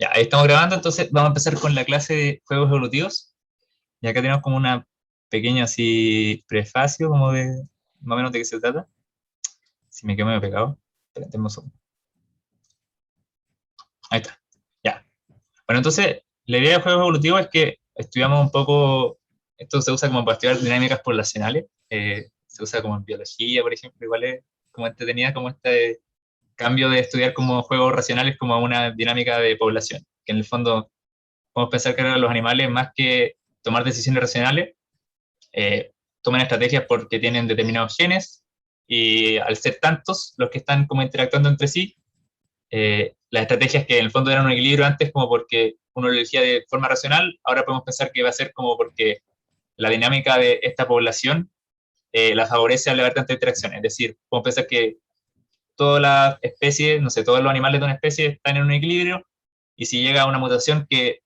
Ya, ahí estamos grabando, entonces vamos a empezar con la clase de juegos evolutivos. Y acá tenemos como una pequeña así prefacio, como de más o menos de qué se trata. Si me quedo medio pegado. Espérate un segundo. Ahí está. Ya. Bueno, entonces, la idea de juegos evolutivos es que estudiamos un poco, esto se usa como para estudiar dinámicas poblacionales. Se usa como en biología, por ejemplo, igual es como entretenida como este cambio de estudiar como juegos racionales como una dinámica de población, que en el fondo podemos pensar que ahora los animales, más que tomar decisiones racionales, toman estrategias porque tienen determinados genes, y al ser tantos los que están como interactuando entre sí, las estrategias que en el fondo eran un equilibrio antes como porque uno lo elegía de forma racional, ahora podemos pensar que va a ser como porque la dinámica de esta población la favorece al haber tanta interacción. Es decir, podemos pensar que todas las especies, no sé, todos los animales de una especie están en un equilibrio, y si llega una mutación que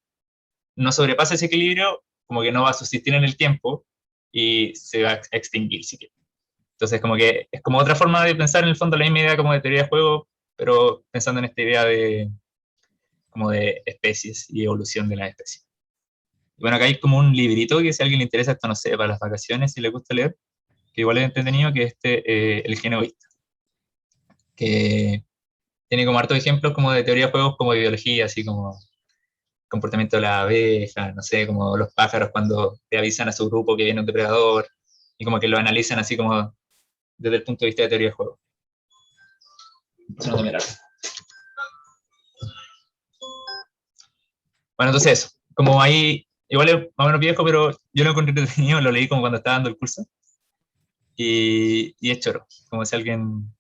no sobrepasa ese equilibrio, como que no va a subsistir en el tiempo y se va a extinguir, si quiere. Entonces, como que es como otra forma de pensar en el fondo la misma idea como de teoría de juego, pero pensando en esta idea de como de especies y evolución de las especies. Y bueno, acá hay como un librito que si a alguien le interesa esto, no sé, para las vacaciones, si le gusta leer, que igual es entretenido, que El gen egoísta, que tiene como hartos ejemplos como de teoría de juegos como de biología, así como comportamiento de la abeja, no sé, como los pájaros cuando te avisan a su grupo que viene un depredador, y como que lo analizan así como desde el punto de vista de teoría de juego. Bueno, entonces eso, como ahí, igual es más o menos viejo, pero yo lo encontré entretenido, lo leí como cuando estaba dando el curso, y es choro, como si a alguien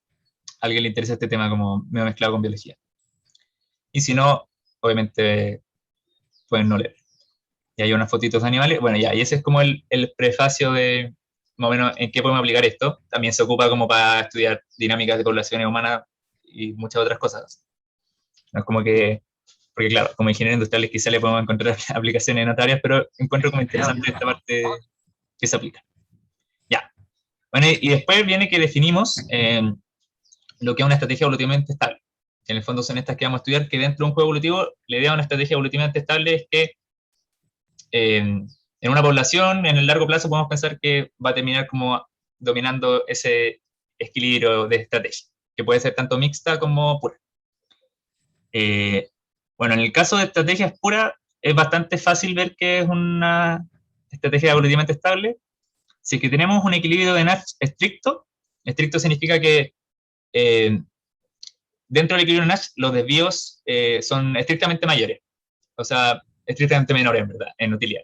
le interesa este tema como me ha mezclado con biología. Y si no, obviamente pueden no leer. Y hay unas fotitos de animales. Bueno, ya, y ese es como el prefacio de más o menos en qué podemos aplicar esto. También se ocupa como para estudiar dinámicas de poblaciones humanas y muchas otras cosas. No es como que, porque claro, como ingenieros industriales quizá le podemos encontrar aplicaciones en otras áreas, pero encuentro como interesante esta parte que se aplica. Ya. Bueno, y después viene que definimos lo que es una estrategia evolutivamente estable. En el fondo son estas que vamos a estudiar, que dentro de un juego evolutivo, la idea de una estrategia evolutivamente estable es que en una población, en el largo plazo, podemos pensar que va a terminar como dominando ese equilibrio de estrategia, que puede ser tanto mixta como pura. Bueno, en el caso de estrategias puras, es bastante fácil ver que es una estrategia evolutivamente estable. Si es que tenemos un equilibrio de Nash estricto, estricto significa que dentro del equilibrio de Nash los desvíos son estrictamente mayores, o sea, estrictamente menores en verdad, en utilidad.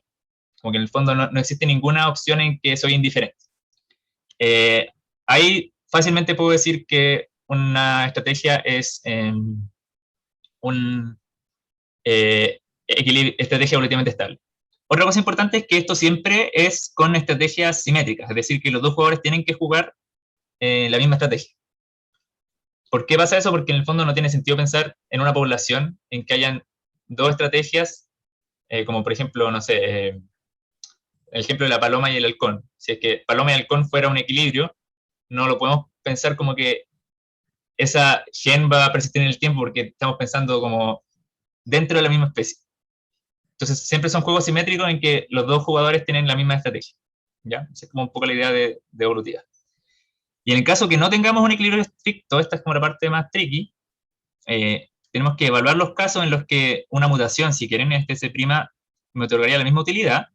Como que en el fondo no existe ninguna opción en que soy indiferente. Ahí fácilmente puedo decir que una estrategia es un estrategia evolutivamente estable. Otra cosa importante es que esto siempre es con estrategias simétricas, es decir, que los dos jugadores tienen que jugar la misma estrategia. ¿Por qué pasa eso? Porque en el fondo no tiene sentido pensar en una población en que hayan dos estrategias, como por ejemplo, no sé, el ejemplo de la paloma y el halcón. Si es que paloma y halcón fuera un equilibrio, no lo podemos pensar como que esa gen va a persistir en el tiempo, porque estamos pensando como dentro de la misma especie. Entonces, siempre son juegos simétricos en que los dos jugadores tienen la misma estrategia. ¿Ya? Esa es como un poco la idea de evolutiva. Y en el caso que no tengamos un equilibrio estricto, esta es como la parte más tricky, tenemos que evaluar los casos en los que una mutación, si quieren, especie prima, me otorgaría la misma utilidad,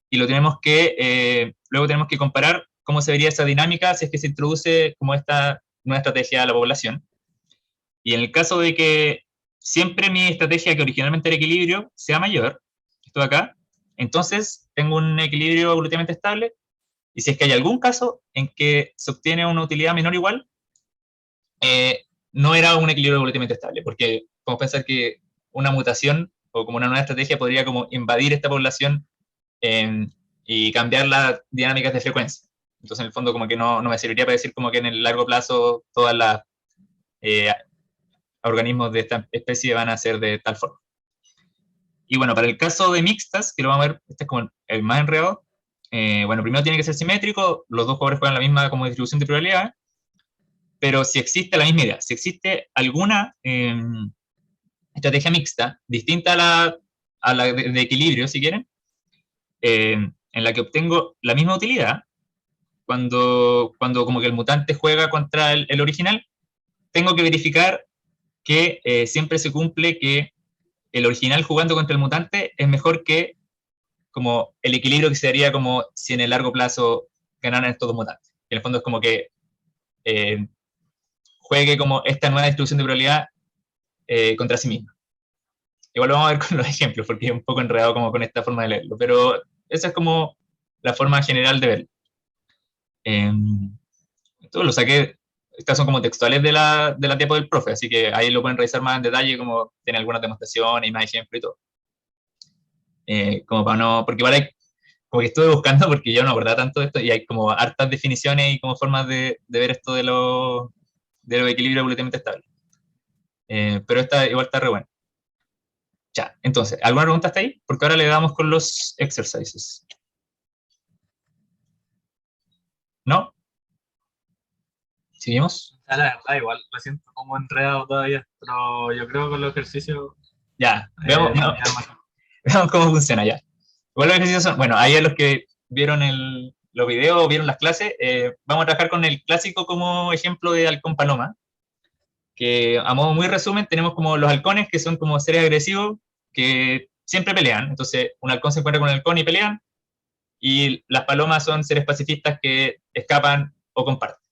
y lo tenemos que, luego tenemos que comparar cómo se vería esa dinámica si es que se introduce como esta nueva estrategia a la población. Y en el caso de que siempre mi estrategia, que originalmente era equilibrio, sea mayor, esto de acá, entonces tengo un equilibrio evolutivamente estable, y si es que hay algún caso en que se obtiene una utilidad menor o igual, no era un equilibrio evolutivamente estable, porque podemos pensar que una mutación o como una nueva estrategia podría como invadir esta población y cambiar las dinámicas de frecuencia. Entonces, en el fondo, como que no me serviría para decir como que en el largo plazo todas las organismos de esta especie van a ser de tal forma. Y bueno, para el caso de mixtas, que lo vamos a ver, este es como el más enredado, bueno, primero tiene que ser simétrico, los dos jugadores juegan la misma como distribución de probabilidades, pero si existe la misma idea, si existe alguna estrategia mixta, distinta a la de equilibrio, si quieren, en la que obtengo la misma utilidad, cuando como que el mutante juega contra el original, tengo que verificar que siempre se cumple que el original jugando contra el mutante es mejor que como el equilibrio que se daría como si en el largo plazo ganaran estos dos mutantes. En el fondo es como que juegue como esta nueva distribución de probabilidad contra sí misma. Igual lo vamos a ver con los ejemplos, porque es un poco enredado como con esta forma de leerlo, pero esa es como la forma general de verlo. Esto lo saqué, estas son como textuales de la diapo del profe, así que ahí lo pueden revisar más en detalle, como tiene algunas demostraciones y más ejemplos y todo. Como para no, porque igual hay, como que estuve buscando porque yo no acordaba tanto de esto y hay como hartas definiciones y como formas de ver esto de los equilibrios evolutivamente estables. Pero esta igual está re buena. Ya, entonces, ¿alguna pregunta hasta ahí? Porque ahora le damos con los exercises. ¿No? ¿Seguimos? La verdad, igual me siento como enredado todavía, pero yo creo que con los ejercicios Ya, veamos, se me da más. veamos cómo funciona ya. Igual los ejercicios son, bueno, ahí a los que vieron los videos o vieron las clases, vamos a trabajar con el clásico como ejemplo de halcón paloma, que a modo muy resumen tenemos como los halcones que son como seres agresivos que siempre pelean. Entonces, un halcón se encuentra con un halcón y pelean, y las palomas son seres pacifistas que escapan o comparten.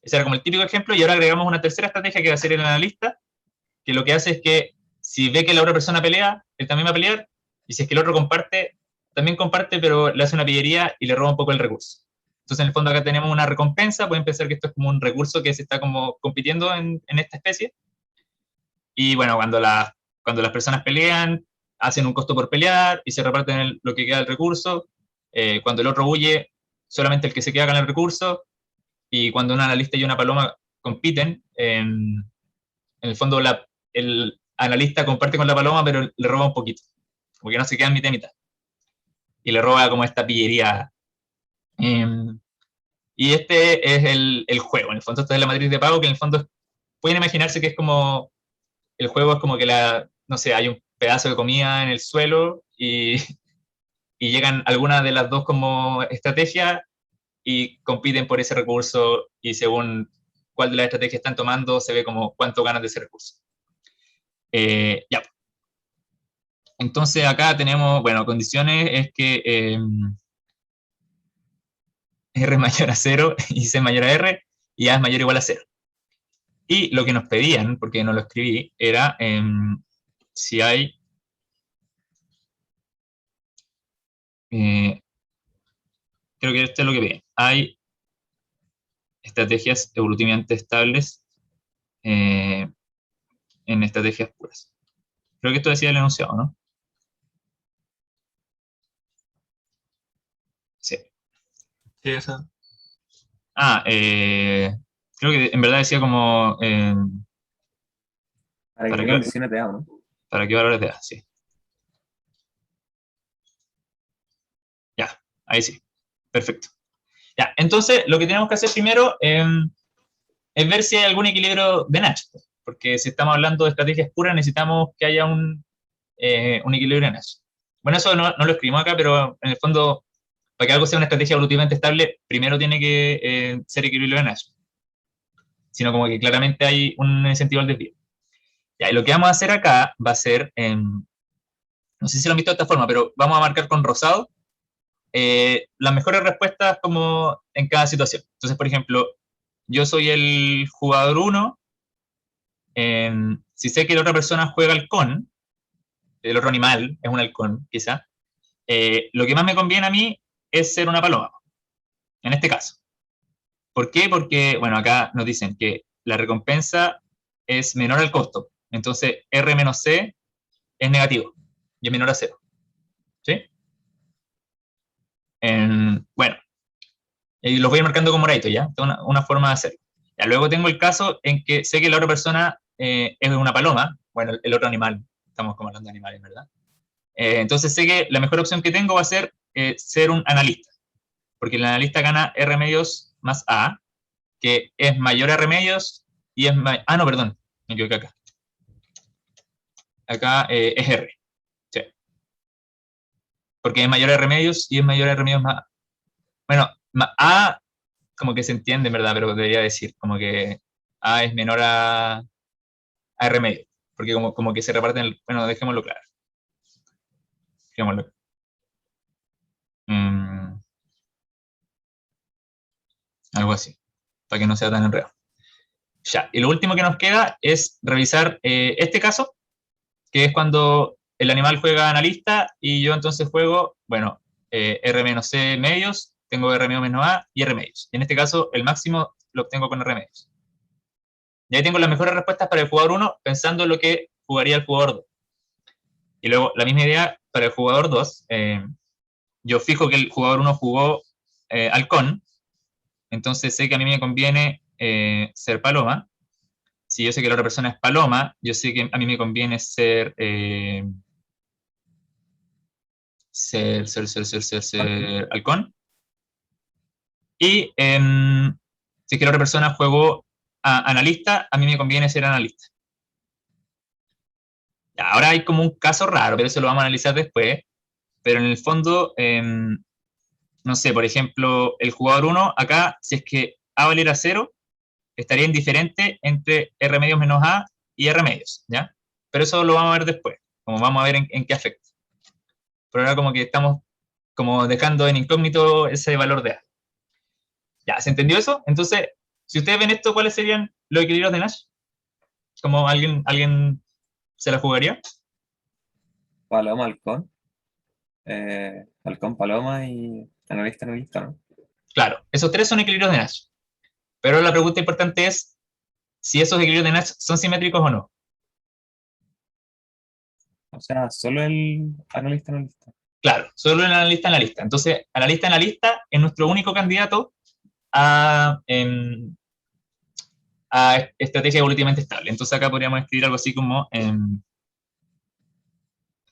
Ese era como el típico ejemplo, y ahora agregamos una tercera estrategia que va a ser el analista, que lo que hace es que si ve que la otra persona pelea, él también va a pelear, y si es que el otro comparte, también comparte, pero le hace una pillería y le roba un poco el recurso. Entonces, en el fondo acá tenemos una recompensa, pueden pensar que esto es como un recurso que se está como compitiendo en esta especie, y bueno, cuando las personas pelean, hacen un costo por pelear y se reparten lo que queda del recurso. Cuando el otro huye, solamente el que se queda gana el recurso. Y cuando un analista y una paloma compiten, en el fondo el analista comparte con la paloma, pero le roba un poquito. Como que no se quedan mitad y mitad. Y le roba como esta pillería. Y este es el juego. En el fondo, esta es la matriz de pago, que en el fondo pueden imaginarse que es como el juego es como que no sé, hay un pedazo de comida en el suelo y llegan algunas de las dos como estrategias y compiten por ese recurso, y según cuál de las estrategias están tomando se ve como cuánto ganan de ese recurso. Ya. Entonces acá tenemos, bueno, condiciones es que R mayor a 0 y C mayor a R y A es mayor o igual a 0. Y lo que nos pedían, porque no lo escribí, era si hay creo que esto es lo que piden. Hay estrategias evolutivamente estables en estrategias puras. Creo que esto decía el enunciado, ¿no? Sí. Sí, eso. Ah, creo que en verdad decía como ¿Para ¿para qué qué, condiciones te da, no? para qué valores de A? Sí. Ya, ahí sí. Perfecto. Ya, entonces lo que tenemos que hacer primero es ver si hay algún equilibrio de Nash. Porque si estamos hablando de estrategias puras, necesitamos que haya un equilibrio de Nash. Bueno, eso no lo escribimos acá, pero en el fondo, para que algo sea una estrategia evolutivamente estable, primero tiene que ser equilibrio de Nash. Sino como que claramente hay un incentivo al desvío. Ya, y lo que vamos a hacer acá va a ser, no sé si lo han visto de esta forma, pero vamos a marcar con rosado las mejores respuestas como en cada situación. Entonces, por ejemplo, yo soy el jugador 1, si sé que la otra persona juega halcón, el otro animal es un halcón, quizá, lo que más me conviene a mí es ser una paloma, en este caso. ¿Por qué? Porque, bueno, acá nos dicen que la recompensa es menor al costo. Entonces, R menos C es negativo y es menor a 0. ¿Sí? Bueno, y los voy marcando con moradito, ¿ya? Esta es una forma de hacerlo. Ya, luego tengo el caso en que sé que la otra persona es una paloma, bueno, el otro animal, estamos como hablando de animales, ¿verdad? Entonces sé que la mejor opción que tengo va a ser un analista, porque el analista gana R medios más A, que es mayor a R medios y es no, perdón, me equivoqué acá. acá es R. Sí. Porque es mayor a remedios y es mayor a remedios más. Bueno, A como que se entiende, en verdad, pero debería decir como que A es menor a remedios. Porque como que se reparten. Bueno, dejémoslo claro. Dejémoslo. Mm, algo así. Para que no sea tan enredado. Ya. Y lo último que nos queda es revisar este caso, que es cuando el animal juega analista y yo entonces juego, bueno, R-C medios, tengo R-A y R medios. Y en este caso, el máximo lo obtengo con R medios. Y ahí tengo las mejores respuestas para el jugador 1, pensando en lo que jugaría el jugador 2. Y luego, la misma idea para el jugador 2. Yo fijo que el jugador 1 jugó halcón, entonces sé que a mí me conviene ser paloma. Si yo sé que la otra persona es paloma, yo sé que a mí me conviene ser halcón. Y si es que la otra persona juego a analista, a mí me conviene ser analista. Ya, ahora hay como un caso raro, pero eso lo vamos a analizar después. Pero en el fondo, no sé, por ejemplo, el jugador 1, acá, si es que A valiera 0, estaría indiferente entre R medios menos A y R medios, ¿ya? Pero eso lo vamos a ver después, como vamos a ver en qué afecta. Pero ahora como que estamos como dejando en incógnito ese valor de A. ¿Ya? ¿Se entendió eso? Entonces, si ustedes ven esto, ¿cuáles serían los equilibrios de Nash? ¿Como alguien se la jugaría? Paloma, halcón. Halcón, paloma y analista, analista, ¿no? Claro, esos tres son equilibrios de Nash. Pero la pregunta importante es si esos equilibrios de Nash son simétricos o no. O sea, solo el analista, analista. Claro, solo el analista. Entonces, analista es nuestro único candidato a, a estrategia evolutivamente estable. Entonces acá podríamos escribir algo así como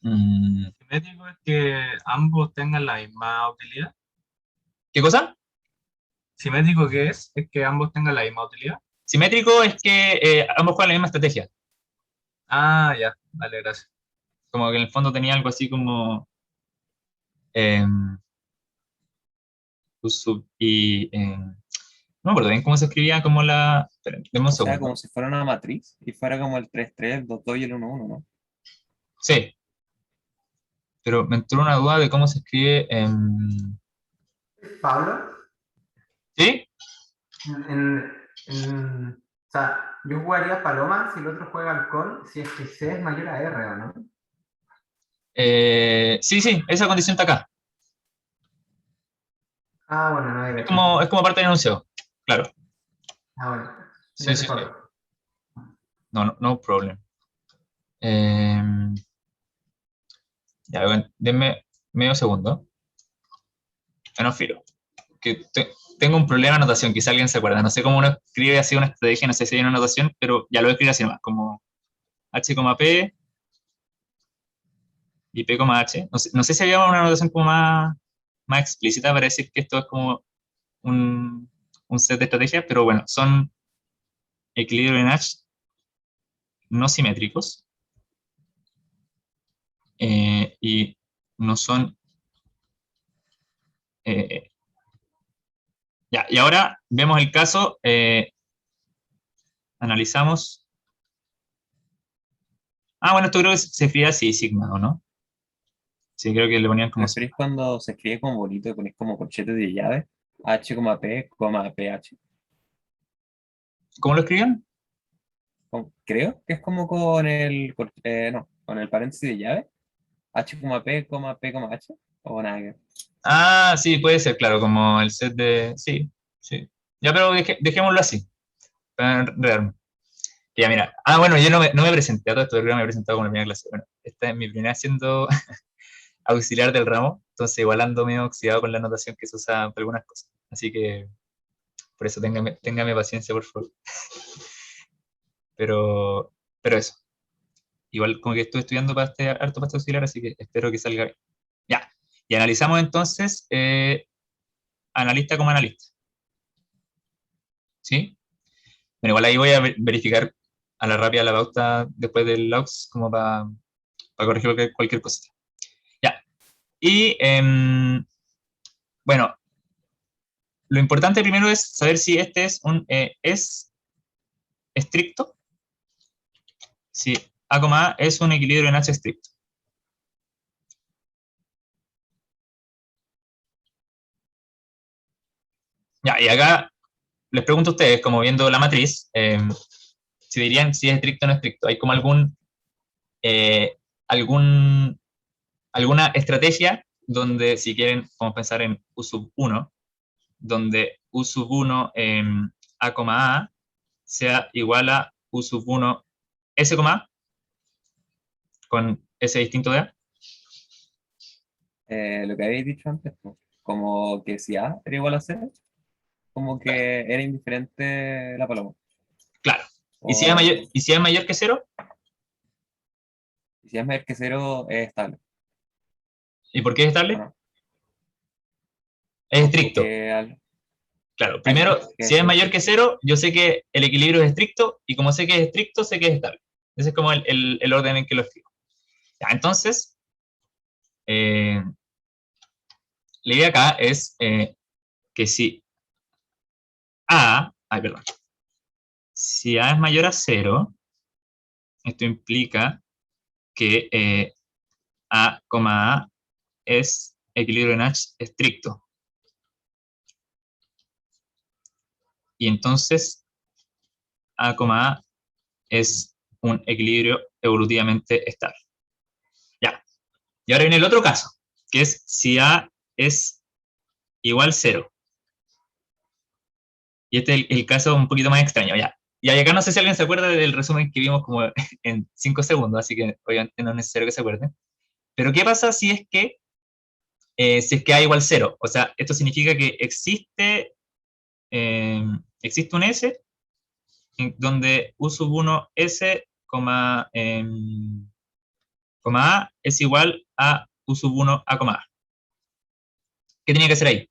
Simétrico es que ambos tengan la misma utilidad. ¿qué cosa? Simétrico que es que ambos tengan la misma utilidad. Simétrico es que ambos juegan la misma estrategia. Ah, ya, vale, gracias. Como que en el fondo tenía algo así como y no me acuerdo bien cómo se escribía como la. Esperen, denme un O sea, segundo. como si fuera una matriz y fuera como el 3-3, el 2-2 y el 1-1, ¿no? Sí, pero me entró una duda de cómo se escribe. Pablo, ¿Sí? o sea, yo jugaría Paloma si el otro juega Halcón, si es que C es mayor a R, ¿o no? Sí, esa condición está acá. Ah, bueno, no hay Es como parte del enunciado. Claro. Ah, bueno. Sí, Ya sí, se sí. coló. No problem. Ya, bueno, denme medio segundo. No filo. Que tengo un problema de anotación, quizá alguien se acuerda. No sé cómo uno escribe así una estrategia, no sé si hay una anotación, pero ya lo voy a escribir así nomás, como H, P y P, H. No sé si había una anotación como más explícita para decir que esto es como un set de estrategias, pero bueno, son equilibrio en H no simétricos y no son. Ya, y ahora vemos el caso, analizamos. Bueno, esto creo que se escribe así, sigma, ¿o no? Sí, creo que le ponían como ¿Preferís cuando se escribe como bonito y ponéis como corchetes de llave? H, P, PH. ¿Cómo lo escribían? Creo que es como con el, no, con el paréntesis de llave. H, P, H. O nada que ver. Sí, puede ser, claro, como el set de. Sí, sí. Ya, pero dejémoslo así, para enredarme. Ya, mira. Bueno, yo no me presenté a todo esto, creo que me he presentado con la primera clase. Bueno, esta es mi primera siendo auxiliar del ramo, entonces igual ando medio oxidado con la anotación que se usa para algunas cosas. Así que, por eso, téngame paciencia, por favor. Pero eso. Igual como que estoy estudiando para harto para este auxiliar, así que espero que salga bien. Ya. Y analizamos entonces analista como analista. ¿Sí? Bueno, igual ahí voy a verificar a la rápida la pauta después del logs, como para para corregir cualquier cosa. Ya. Y, bueno, lo importante primero es saber si este es estricto, si A, es un equilibrio en H estricto. Ya, y acá les pregunto a ustedes, como viendo la matriz, si dirían si es estricto o no estricto. ¿Hay como eh, algún, alguna estrategia donde, si quieren, vamos a pensar en U sub 1, donde U sub 1 A, sea igual a U sub 1 S, A, con S distinto de A? Lo que habéis dicho antes, pues, como que si A era igual a C, como que era indiferente la paloma. Claro. ¿Y si A O, es mayor que 0? y si es mayor que cero, es estable. ¿Y por qué es ¿O estable? no? Es estricto. Porque Claro, eso, primero, que si es es mayor que estricto. 0, yo sé que el equilibrio es estricto, y como sé que es estricto, sé que es estable. Ese es como el orden en que lo escribo. Ya, entonces, eh, la idea acá es que si perdón, si A es mayor a 0, esto implica que A, es equilibrio en H estricto. Y entonces A, es un equilibrio evolutivamente estable. Ya. Y ahora viene el otro caso, que es si A es igual 0. Y este es el caso un poquito más extraño, ya. Y acá no sé si alguien se acuerda del resumen que vimos como en 5 segundos, así que obviamente no es necesario que se acuerden. Pero ¿qué pasa si es que A igual 0? O sea, esto significa que existe un S donde U sub 1 S, A es igual a U sub 1 A. ¿Qué tenía que hacer ahí?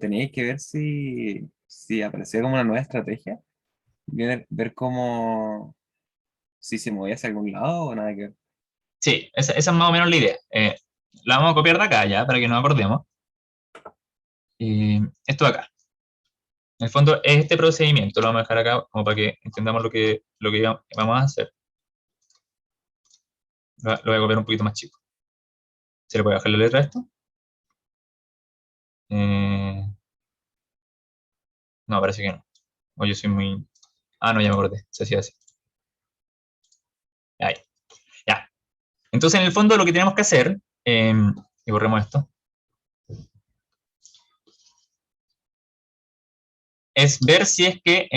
Teníais que ver si aparecía como una nueva estrategia, ver cómo, si se movía hacia algún lado o nada que ver. Sí, esa es más o menos la idea. La vamos a copiar de acá ya, para que nos acordemos. Y esto de acá. En el fondo es este procedimiento, lo vamos a dejar acá como para que entendamos lo que vamos a hacer. Lo voy a copiar un poquito más chico. ¿Se le puede bajar la letra a esto? No, parece que no. O yo soy muy... Ah, no, ya me acordé. Se hacía así. Ahí. Ya. Entonces, en el fondo, lo que tenemos que hacer, y borremos esto, es ver si es que...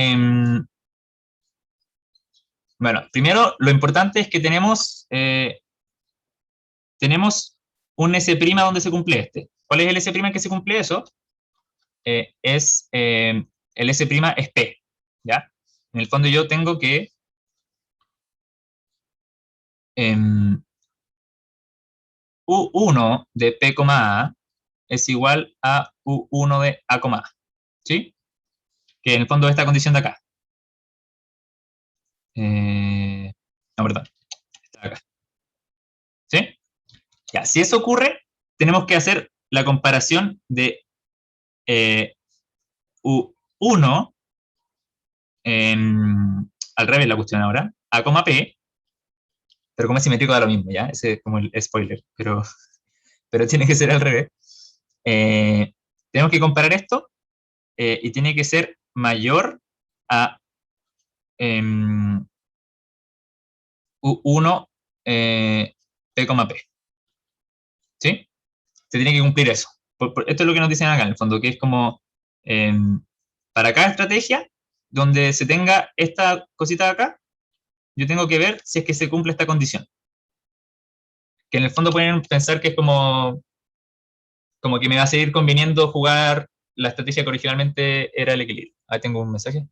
bueno, primero, lo importante es que tenemos un S' donde se cumple este. ¿Cuál es el S' en que se cumple eso? El S' es P, ¿ya? En el fondo yo tengo que U1 de P, A es igual a U1 de A, ¿sí? Que en el fondo es esta condición de acá. No, perdón, está acá. ¿Sí? Ya, si eso ocurre, tenemos que hacer la comparación de U1, al revés la cuestión ahora, A, P, pero como es simétrico da lo mismo, ¿ya? Ese es como el spoiler, pero tiene que ser al revés. Tenemos que comparar esto y tiene que ser mayor a U1 P, ¿sí? Se tiene que cumplir eso. Esto es lo que nos dicen acá, en el fondo, que es como para cada estrategia, donde se tenga esta cosita de acá, yo tengo que ver si es que se cumple esta condición. Que en el fondo pueden pensar que es como que me va a seguir conviniendo jugar la estrategia que originalmente era el equilibrio. Ahí tengo un mensaje.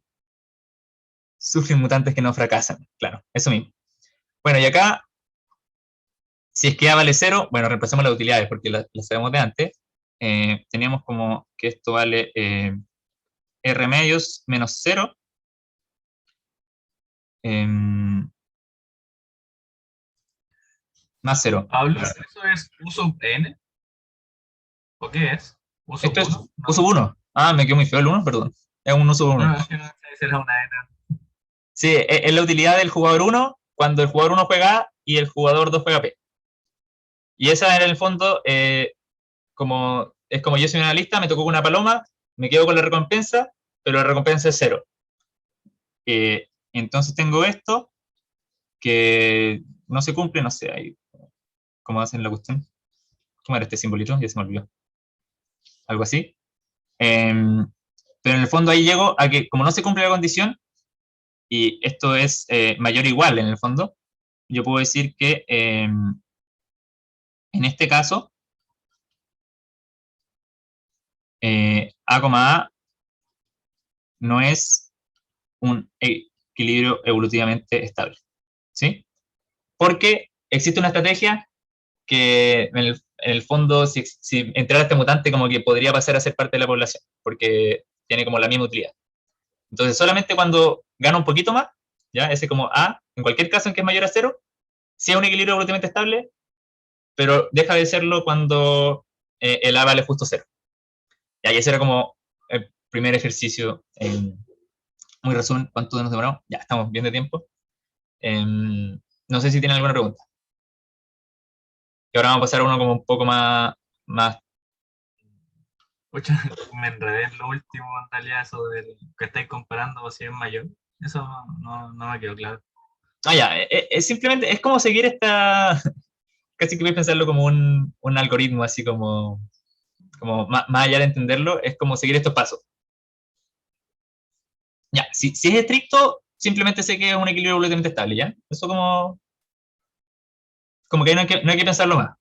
Surgen mutantes que no fracasan. Claro, eso mismo. Bueno, y acá, si es que A vale 0, bueno, reemplacemos las utilidades porque las sabemos de antes. Teníamos como que esto vale R medios menos 0 em, más 0. Pablo, ¿eso es U sub n? ¿O qué es? ¿U sub Esto es 1? U sub 1. Ah, me quedó muy feo el 1, perdón. Es un U sub 1. No, es que no sé si era una n. Sí, es la utilidad del jugador 1 cuando el jugador 1 juega A y el jugador 2 juega P. Y esa en el fondo, es como yo soy un analista, me tocó con una paloma, me quedo con la recompensa, pero la recompensa es 0. Entonces tengo esto que no se cumple, no sé, ahí, ¿cómo hacen la cuestión? ¿Cómo era este simbolito? Ya se me olvidó. Algo así. Pero en el fondo ahí llego a que como no se cumple la condición, y esto es mayor o igual en el fondo, yo puedo decir que en este caso, A, A no es un equilibrio evolutivamente estable. ¿Sí? Porque existe una estrategia que en el fondo, si entrara este mutante, como que podría pasar a ser parte de la población, porque tiene como la misma utilidad. Entonces, solamente cuando gana un poquito más, ¿ya? Ese como A, en cualquier caso en que es mayor a 0, sí es un equilibrio evolutivamente estable, pero deja de serlo cuando el A vale justo 0. Y ahí ese era como el primer ejercicio. Muy resumen, ¿cuánto nos demoramos? Ya, estamos bien de tiempo. No sé si tienen alguna pregunta. Y ahora vamos a pasar a uno como un poco más. Pucha, me enredé en lo último, en realidad, eso del que estáis comparando si es mayor. Eso no me quedó claro. Ya, simplemente es como seguir esta. Casi que voy a pensarlo como un algoritmo, así como más allá de entenderlo, es como seguir estos pasos. Ya, si es estricto, simplemente sé que es un equilibrio evolutivamente estable, ¿ya? Eso como que no hay que pensarlo más.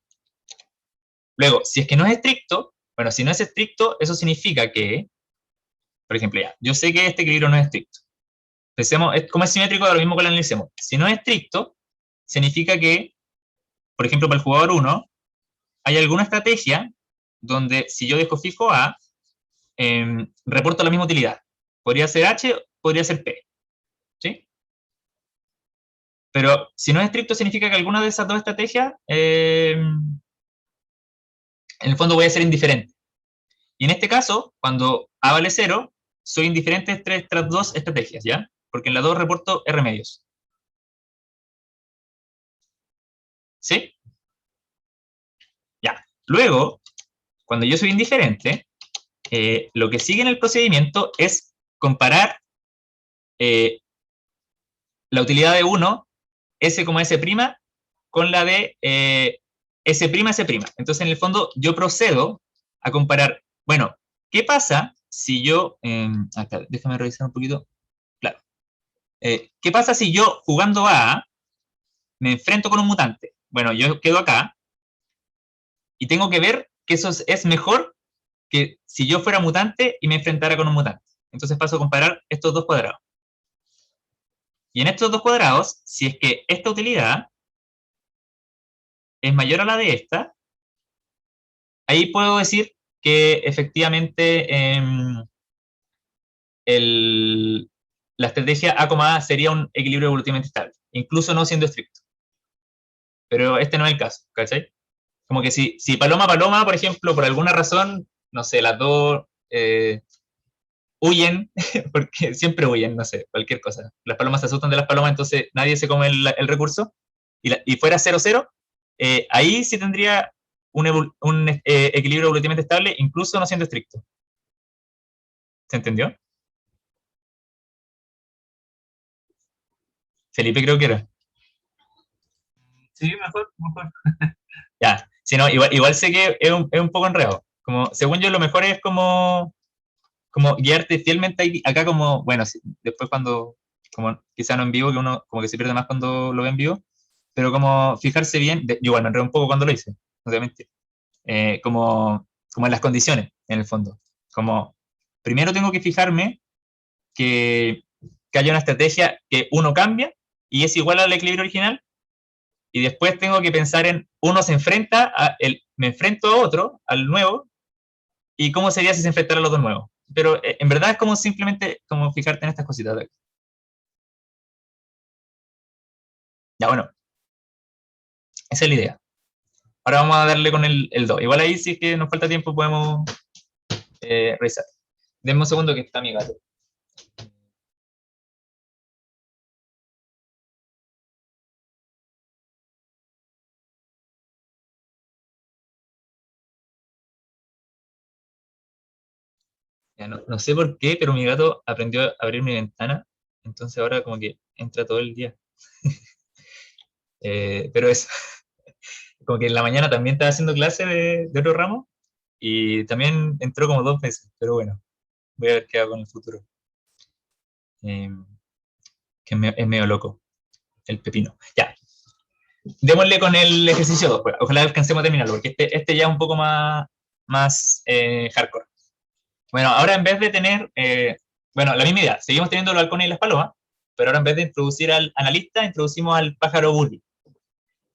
Luego, si es que no es estricto, bueno, si no es estricto, eso significa que, por ejemplo, ya, yo sé que este equilibrio no es estricto. Pensemos, como es simétrico, lo mismo que lo analicemos. Si no es estricto, significa que, por ejemplo, para el jugador 1, hay alguna estrategia donde si yo dejo fijo A, reporto la misma utilidad. Podría ser H, podría ser P. ¿Sí? Pero si no es estricto, significa que alguna de esas dos estrategias, en el fondo voy a ser indiferente. Y en este caso, cuando A vale 0, soy indiferente entre estas dos estrategias, ¿ya? Porque en las dos reporto R medios. ¿Sí? Ya. Luego, cuando yo soy indiferente, lo que sigue en el procedimiento es comparar la utilidad de 1, S como S', con la de S', S'. Entonces, en el fondo, yo procedo a comparar, bueno, ¿qué pasa si yo, déjame revisar un poquito, claro, ¿qué pasa si yo, jugando A, me enfrento con un mutante? Bueno, yo quedo acá, y tengo que ver que eso es mejor que si yo fuera mutante y me enfrentara con un mutante. Entonces paso a comparar estos dos cuadrados. Y en estos dos cuadrados, si es que esta utilidad es mayor a la de esta, ahí puedo decir que efectivamente la estrategia A, A sería un equilibrio evolutivamente estable, incluso no siendo estricto. Pero este no es el caso, ¿cachai? Como que si paloma, por ejemplo, por alguna razón, no sé, las dos huyen, porque siempre huyen, no sé, cualquier cosa. Las palomas se asustan de las palomas, entonces nadie se come el recurso, y fuera 0-0, ahí sí tendría un equilibrio evolutivamente estable, incluso no siendo estricto. ¿Se entendió? Felipe creo que era. Sí, mejor. Ya, si no, igual sé que es un poco enredado. Como, según yo, lo mejor es como guiarte fielmente acá como, bueno, después cuando, como quizá no en vivo, que uno como que se pierde más cuando lo ve en vivo, pero como fijarse bien, yo igual me enredé un poco cuando lo hice, no te voy a mentir, como en las condiciones, en el fondo. Como, primero tengo que fijarme que, que haya una estrategia que uno cambia y es igual al equilibrio original, y después tengo que pensar en, uno se enfrenta, me enfrento a otro, al nuevo, y cómo sería si se enfrentara a los dos nuevos. Pero en verdad es como simplemente como fijarte en estas cositas. Ya, bueno, esa es la idea. Ahora vamos a darle con el 2. Igual ahí, si es que nos falta tiempo, podemos revisar. Denme un segundo que está mi gato. Ya, no sé por qué, pero mi gato aprendió a abrir mi ventana, entonces ahora como que entra todo el día. Pero eso, como que en la mañana también estaba haciendo clase de otro ramo y también entró como 2 veces, pero bueno, voy a ver qué hago en el futuro. Eh, que es medio loco, el pepino. Ya, démosle con el ejercicio 2, pues. Ojalá alcancemos a terminarlo, porque este ya es un poco más hardcore. Bueno, ahora en vez de tener, bueno, la misma idea, seguimos teniendo los halcones y las palomas, pero ahora en vez de introducir al analista, introducimos al pájaro bully.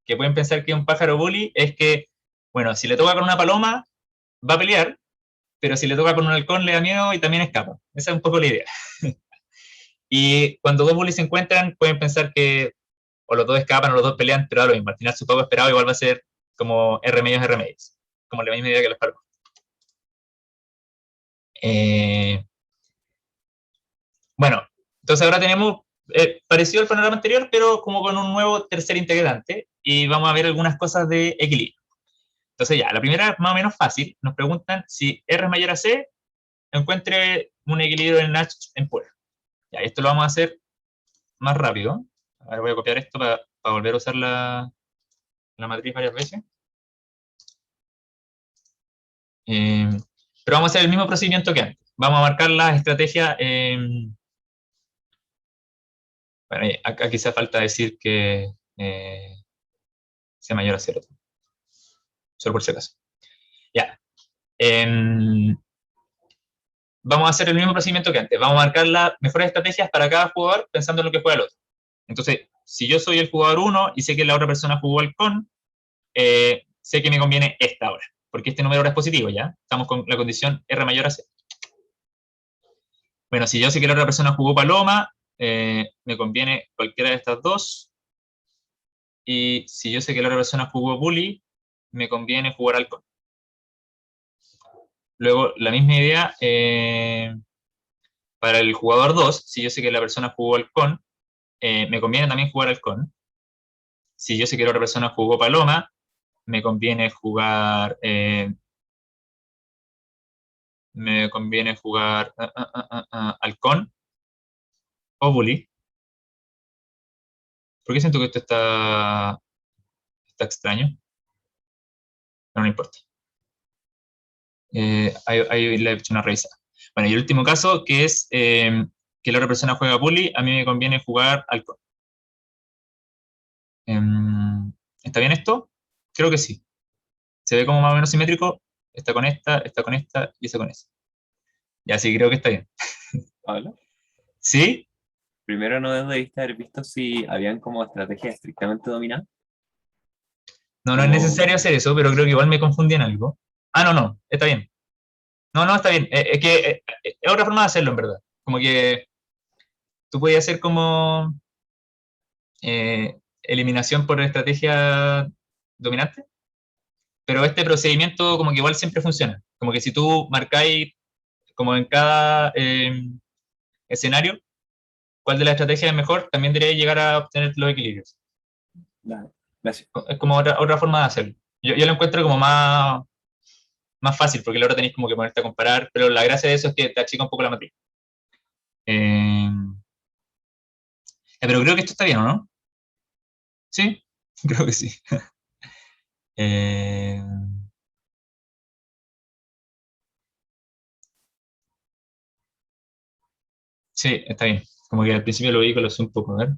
Que pueden pensar que un pájaro bully es que, bueno, si le toca con una paloma, va a pelear, pero si le toca con un halcón le da miedo y también escapa. Esa es un poco la idea. Y cuando dos bullies se encuentran, pueden pensar que o los dos escapan o los dos pelean, pero lo mismo. Al final su pago esperado igual va a ser como R medios, R medios. Como la misma idea que los palomas. Bueno, entonces ahora tenemos parecido al panorama anterior, pero como con un nuevo tercer integrante, y vamos a ver algunas cosas de equilibrio. Entonces ya, la primera es más o menos fácil. Nos preguntan si R es mayor a C, encuentre un equilibrio en Nash en pura. Ya, esto lo vamos a hacer más rápido. A ver, voy a copiar esto para volver a usar la matriz varias veces. Pero vamos a hacer el mismo procedimiento que antes. Vamos a marcar la estrategia. Bueno, acá quizá falta decir que sea mayor a 0. Solo por si acaso. Ya. Vamos a hacer el mismo procedimiento que antes. Vamos a marcar las mejores estrategias para cada jugador pensando en lo que juega el otro. Entonces, si yo soy el jugador 1 y sé que la otra persona jugó halcón, sé que me conviene esta ahora, porque este número ahora es positivo, ¿ya? Estamos con la condición R mayor a C. Bueno, si yo sé que la otra persona jugó paloma, me conviene cualquiera de estas dos. Y si yo sé que la otra persona jugó bully, me conviene jugar halcón. Luego, la misma idea para el jugador 2, si yo sé que la persona jugó halcón, me conviene también jugar halcón. Si yo sé que la otra persona jugó paloma, me conviene jugar halcón o bully. ¿Por qué siento que esto está extraño? No, no importa. Ahí le he hecho una revisada. Bueno, y el último caso, que es que la otra persona juega bully, a mí me conviene jugar halcón. ¿Está bien esto? Creo que sí. Se ve como más o menos simétrico. Está con esta y esta con esta. Ya sí, creo que está bien. Pablo, ¿Sí? primero no debiste haber visto si habían como estrategias estrictamente dominadas. No, no es necesario hacer eso, pero creo que igual me confundí en algo. Ah, no, está bien. No, está bien. Es que es otra forma de hacerlo, en verdad. Como que tú puedes hacer como eliminación por estrategia dominante, pero este procedimiento como que igual siempre funciona. Como que si tú marcáis como en cada escenario cuál de las estrategias es mejor, también debería llegar a obtener los equilibrios. Vale, gracias. Es como otra forma de hacerlo. Yo lo encuentro como más fácil, porque ahora tenéis como que ponerte a comparar, pero la gracia de eso es que te achica un poco la matriz. Pero creo que esto está bien, ¿o no? Sí, creo que sí. Eh, sí, está bien. Como que al principio lo vi que lo sé un poco, a ver.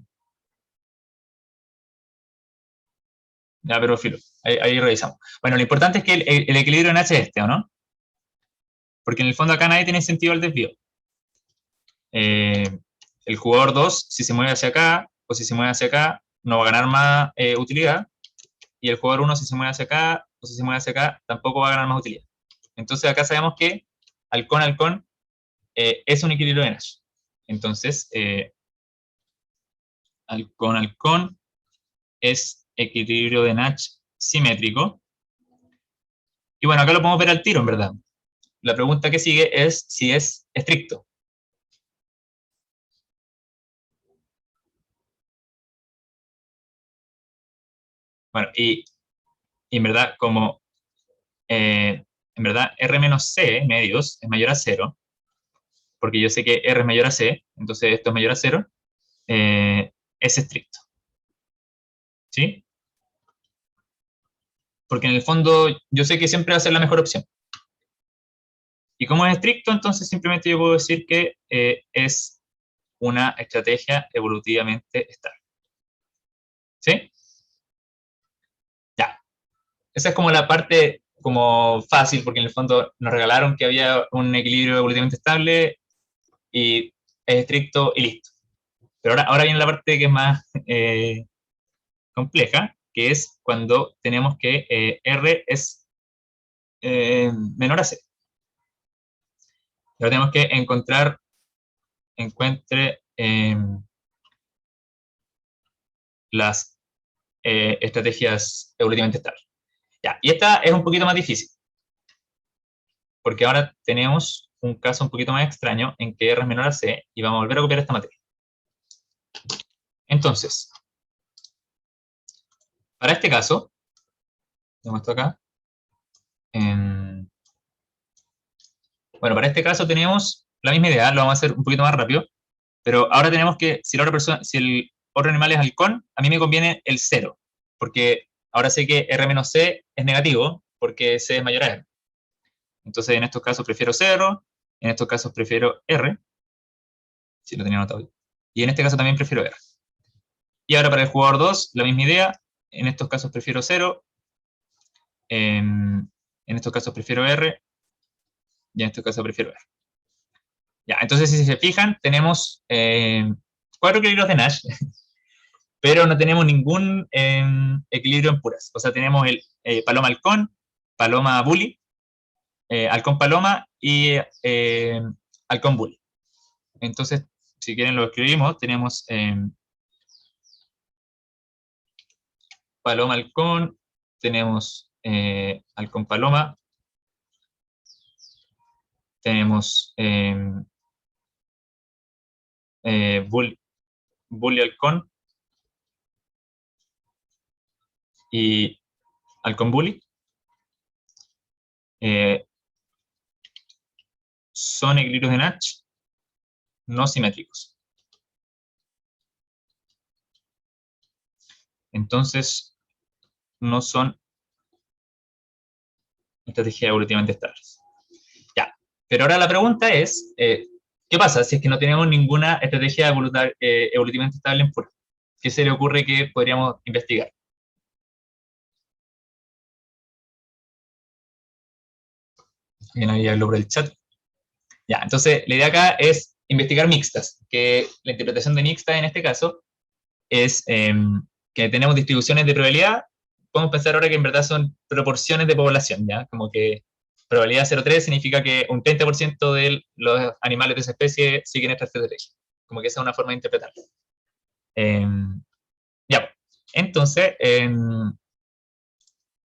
Ya, pero filo, ahí revisamos. Bueno, lo importante es que el equilibrio en H es este, ¿o no? Porque en el fondo acá nadie tiene sentido al desvío. El jugador 2, si se mueve hacia acá o si se mueve hacia acá, no va a ganar más utilidad. Y el jugador 1, si se mueve hacia acá o si se mueve hacia acá, tampoco va a ganar más utilidad. Entonces acá sabemos que halcón es un equilibrio de Nash. Entonces, halcón es equilibrio de Nash simétrico. Y bueno, acá lo podemos ver al tiro, en verdad. La pregunta que sigue es si es estricto. Bueno, y en verdad, como en verdad R menos C, medios, es mayor a 0, porque yo sé que R es mayor a C, entonces esto es mayor a 0, es estricto. ¿Sí? Porque en el fondo yo sé que siempre va a ser la mejor opción. Y como es estricto, entonces simplemente yo puedo decir que es una estrategia evolutivamente estable. ¿Sí? Ya. Esa es como la parte como fácil, porque en el fondo nos regalaron que había un equilibrio evolutivamente estable y es estricto y listo. Pero ahora viene la parte que es más compleja, que es cuando tenemos que R es menor a C. Ahora tenemos que encuentre las estrategias evolutivamente estables. Ya, y esta es un poquito más difícil, porque ahora tenemos un caso un poquito más extraño en que R es menor a C, y vamos a volver a copiar esta materia. Entonces, para este caso, tenemos esto acá. Bueno, para este caso tenemos la misma idea, lo vamos a hacer un poquito más rápido, pero ahora tenemos que, si el otro animal es halcón, a mí me conviene el 0, porque ahora sé que R menos C es negativo, porque C es mayor a R. Entonces, en estos casos prefiero 0, en estos casos prefiero R, si lo tenía anotado. Y en este caso también prefiero R. Y ahora para el jugador 2, la misma idea, en estos casos prefiero 0, en estos casos prefiero R, y en estos casos prefiero R. Ya, entonces si se fijan, tenemos 4 equilibrios de Nash, pero no tenemos ningún equilibrio en puras. O sea, tenemos el paloma-halcón, paloma-bully, halcón-paloma y halcón-bully. Entonces, si quieren lo escribimos, tenemos paloma-halcón, tenemos halcón-paloma, tenemos bully-halcón y halcón-bully. Son equilibrios de Nash no simétricos. Entonces, no son estrategias evolutivamente estables. Ya, pero ahora la pregunta es, ¿qué pasa si es que no tenemos ninguna estrategia evolutivamente estable en pura? ¿Qué se le ocurre que podríamos investigar? Bien, ahí hablo por el chat. Ya, entonces la idea acá es investigar mixtas, que la interpretación de mixta en este caso es que tenemos distribuciones de probabilidad. Podemos pensar ahora que en verdad son proporciones de población, ¿ya? Como que probabilidad 0,3 significa que un 30% de los animales de esa especie siguen esta estrategia. Como que esa es una forma de interpretarlo. Ya, entonces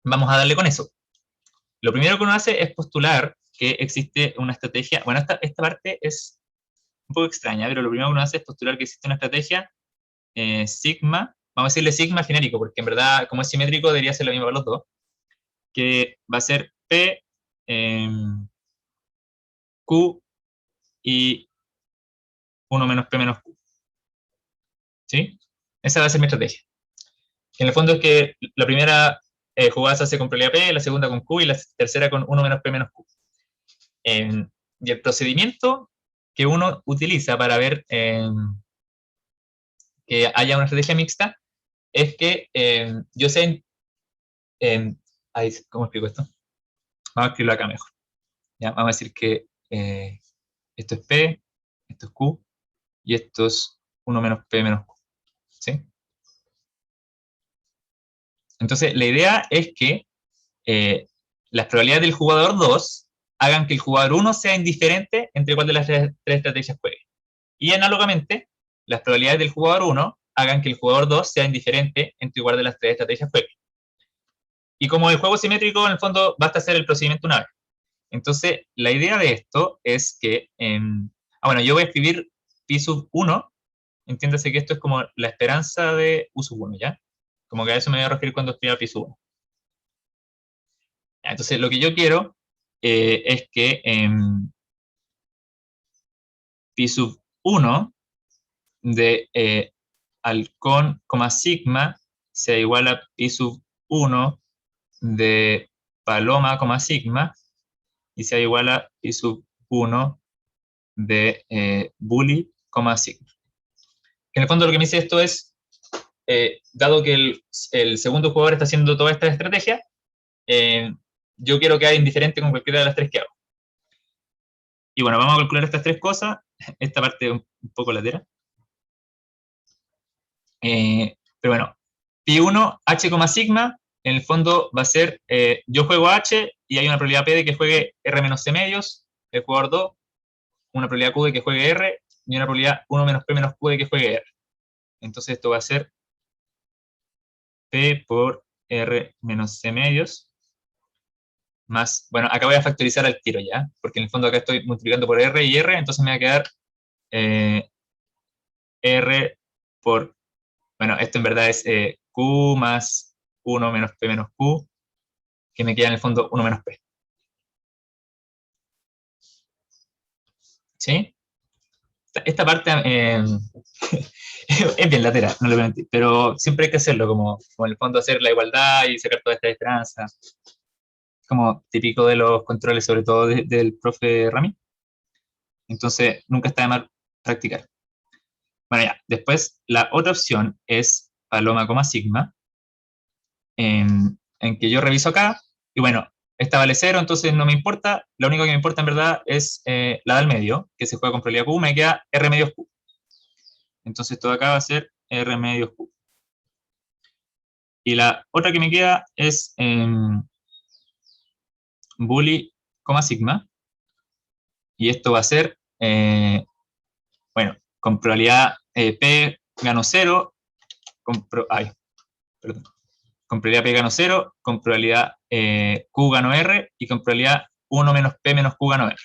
vamos a darle con eso. Lo primero que uno hace es postular que existe una estrategia. Bueno, esta parte es un poco extraña, pero lo primero que uno hace es postular que existe una estrategia sigma, vamos a decirle sigma genérico, porque en verdad, como es simétrico, debería ser lo mismo para los dos, que va a ser P, Q y 1 menos P menos Q. ¿Sí? Esa va a ser mi estrategia. En el fondo es que la primera jugada se hace con probabilidad P, la segunda con Q y la tercera con 1 menos P menos Q. Y el procedimiento que uno utiliza para ver que haya una estrategia mixta es que yo sé, ¿cómo explico esto? Vamos a escribirlo acá mejor. ¿Ya? Vamos a decir que esto es P, esto es Q, y esto es 1 menos P menos Q. ¿Sí? Entonces, la idea es que las probabilidades del jugador 2 hagan que el jugador 1 sea indiferente entre cuál de las tres estrategias juegue. Y análogamente, las probabilidades del jugador 1 hagan que el jugador 2 sea indiferente entre igual de las 3 estrategias juegue. Y como el juego es simétrico, en el fondo basta hacer el procedimiento una vez. Entonces, la idea de esto es que, bueno, yo voy a escribir pi sub 1, entiéndase que esto es como la esperanza de u sub 1, ¿ya? Como que a eso me voy a referir cuando escriba pi sub 1. Entonces, lo que yo quiero es que pi sub 1 de halcón, sigma sea igual a pi sub 1 de paloma, sigma, y sea igual a pi sub 1 de bully, sigma. En el fondo lo que me dice esto es, dado que el segundo jugador está haciendo toda esta estrategia, yo quiero quedar indiferente con cualquiera de las 3 que hago. Y bueno, vamos a calcular estas 3 cosas. Esta parte es un poco latera. Pero bueno, pi1, h, sigma, en el fondo va a ser, yo juego h y hay una probabilidad p de que juegue r menos c medios, el jugador 2, una probabilidad q de que juegue r, y una probabilidad 1 menos p menos q de que juegue r. Entonces esto va a ser p por r menos c medios, más, bueno, acá voy a factorizar al tiro ya, porque en el fondo acá estoy multiplicando por r y r, entonces me va a quedar r por, bueno, esto en verdad es q más 1 menos p menos q, que me queda en el fondo 1 menos p. ¿Sí? Esta parte es bien latera, no lo voy a mentir, pero siempre hay que hacerlo, como en el fondo hacer la igualdad y sacar toda esta esperanza, como típico de los controles, sobre todo del profe Rami. Entonces, nunca está de mal practicar. Bueno, ya, después la otra opción es paloma, sigma, en que yo reviso acá, y bueno, esta vale 0, entonces no me importa, lo único que me importa en verdad es la del medio, que se juega con probabilidad Q, me queda R medios Q. Entonces todo acá va a ser R medios Q. Y la otra que me queda es bully, sigma, y esto va a ser, bueno, con probabilidad P gano 0, con probabilidad P gano 0, con probabilidad Q gano R, y con probabilidad 1 menos P menos Q gano R.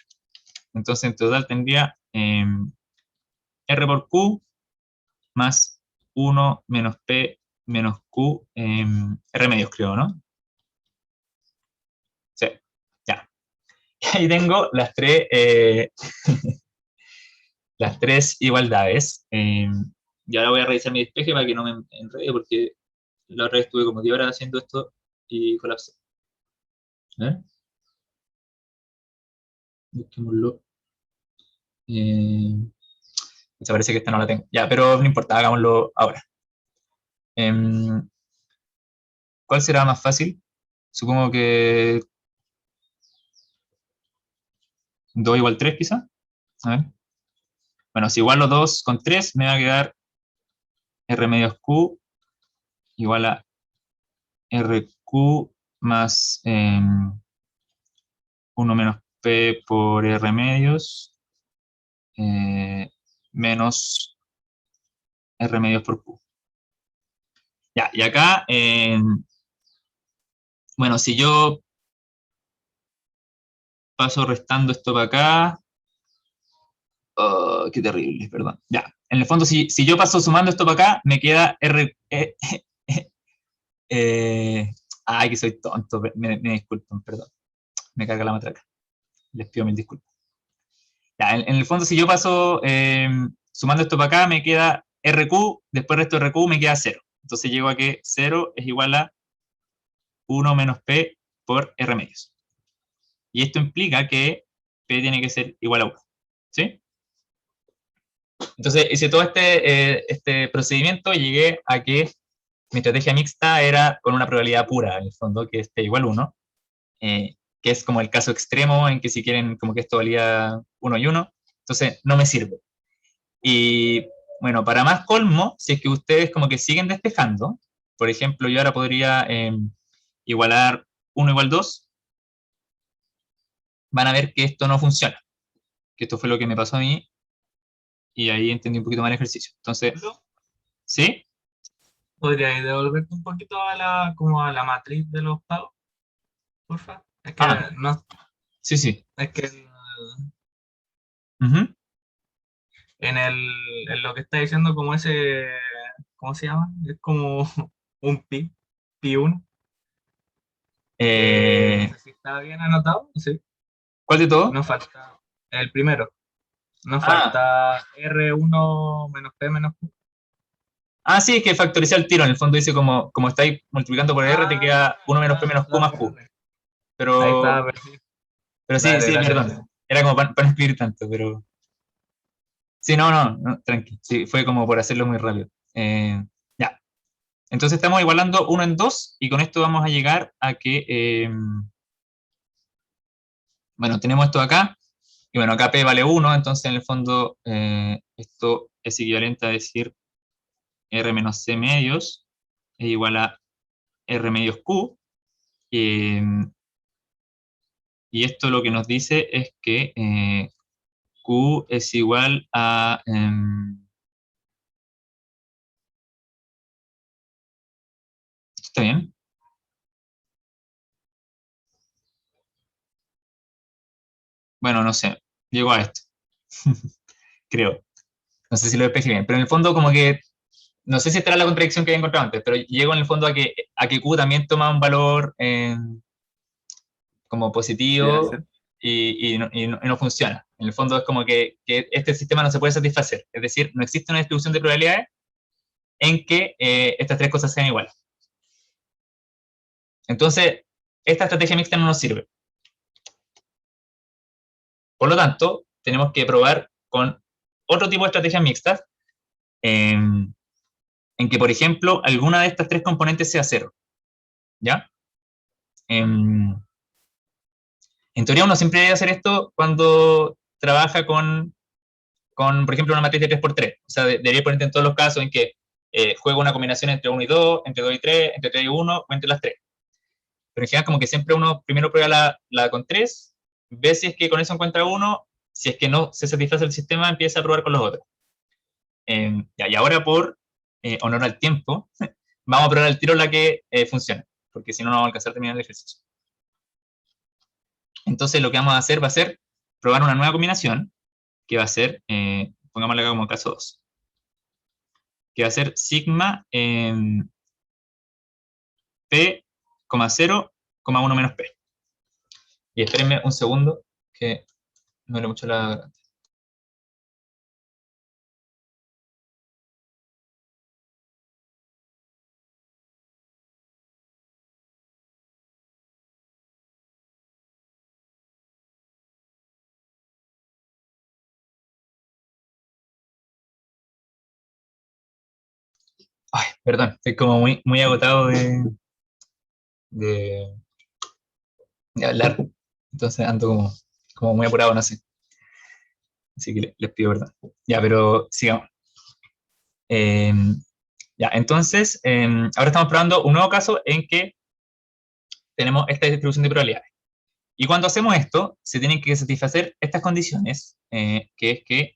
Entonces en total tendría R por Q más 1 menos P menos Q, R medios creo, ¿no? Sí, ya. Y ahí tengo las 3 las 3 igualdades. Y ahora voy a revisar mi despeje para que no me enrede, porque la otra vez estuve como 10 horas haciendo esto y colapsé. Busquémoslo. Me parece que esta no la tengo. Ya, pero no importa, hagámoslo ahora. ¿Cuál será más fácil? Supongo que 2 igual 3 quizá. A ver. Bueno, si igualo 2 con 3, me va a quedar R medios Q igual a RQ más 1 menos P por R medios menos R medios por Q. Ya, y acá, bueno, si yo paso restando esto para acá, oh, qué terrible, perdón. Ya, en el fondo, si yo paso sumando esto para acá, me queda R... ay, que soy tonto, me disculpan, perdón. Me carga la matraca. Les pido mil disculpas. Ya, en el fondo, si yo paso sumando esto para acá, me queda RQ, después el resto de RQ me queda 0. Entonces llego a que 0 es igual a 1 menos P por R medios. Y esto implica que P tiene que ser igual a 1. ¿Sí? Entonces hice todo este procedimiento y llegué a que mi estrategia mixta era con una probabilidad pura, en el fondo, que es P igual 1, que es como el caso extremo en que si quieren como que esto valía 1 y 1, entonces no me sirve. Y bueno, para más colmo, si es que ustedes como que siguen despejando, por ejemplo, yo ahora podría igualar 1 igual 2, van a ver que esto no funciona, que esto fue lo que me pasó a mí, y ahí entendí un poquito más el ejercicio. Entonces, ¿Sí? ¿Podrías devolverte un poquito como a la matriz de los pagos, porfa? Es que Ah, no, sí, sí. es que Ujú. en lo que está diciendo como ese, ¿cómo se llama? Es como un pi 1, no Eh, sé si está bien anotado, sí. ¿Cuál de todo? Nos falta el primero, nos Ah, falta R1 menos P menos Q. sí, es que factorizar el tiro. En el fondo dice como estáis multiplicando por R, te Ah, queda 1 menos P ah, menos Q más Q. dale. Ahí está, Pero, perfecto. pero sí, Dale, sí, gracias. perdón. Era como para no escribir tanto, pero... Sí, no, tranqui. Sí, fue como por hacerlo muy rápido. Ya. Entonces estamos igualando 1 en 2 y con esto vamos a llegar a que, bueno, tenemos esto acá y bueno, acá P vale 1, entonces en el fondo esto es equivalente a decir R menos C medios es igual a R medios Q. eh, y esto lo que nos dice es que Q es igual a... ¿está bien? Bueno, no sé, llego a esto, creo. No sé si lo despejé bien, pero en el fondo como que, no sé si esta era la contradicción que había encontrado antes, pero llego en el fondo a que Q también toma un valor como Sí, debe positivo ser. y no funciona. En el fondo es como que este sistema no se puede satisfacer, es decir, no existe una distribución de probabilidades en que estas tres cosas sean iguales. Entonces, esta estrategia mixta no nos sirve. Por lo tanto, tenemos que probar con otro tipo de estrategias mixtas en que, por ejemplo, alguna de estas tres componentes sea cero. ¿Ya? En teoría uno siempre debe hacer esto cuando trabaja por ejemplo, una matriz de 3x3. O sea, debería ponerte en todos los casos en que juego una combinación entre 1 y 2, entre 2 y 3, entre 3 y 1, o entre las 3. Pero en general como que siempre uno primero prueba la con 3, ve si es que con eso encuentra 1, si es que no se satisface el sistema, empieza a probar con los otros. Y ahora por honor al tiempo, vamos a probar al tiro la que funciona, porque si no, no vamos a alcanzar a terminar el ejercicio. Entonces lo que vamos a hacer va a ser probar una nueva combinación, que va a ser, pongámosla acá como caso 2, que va a ser sigma P, 0, 1 menos P. Y espérenme un segundo, que me duele mucho la... Ay, perdón, estoy como muy agotado de, de hablar. Entonces ando como muy apurado, no sé. Así que les pido perdón. Ya, pero sigamos. Eh, ya, entonces, ahora estamos probando un nuevo caso en que tenemos esta distribución de probabilidades. Y cuando hacemos esto, se tienen que satisfacer estas condiciones, que es que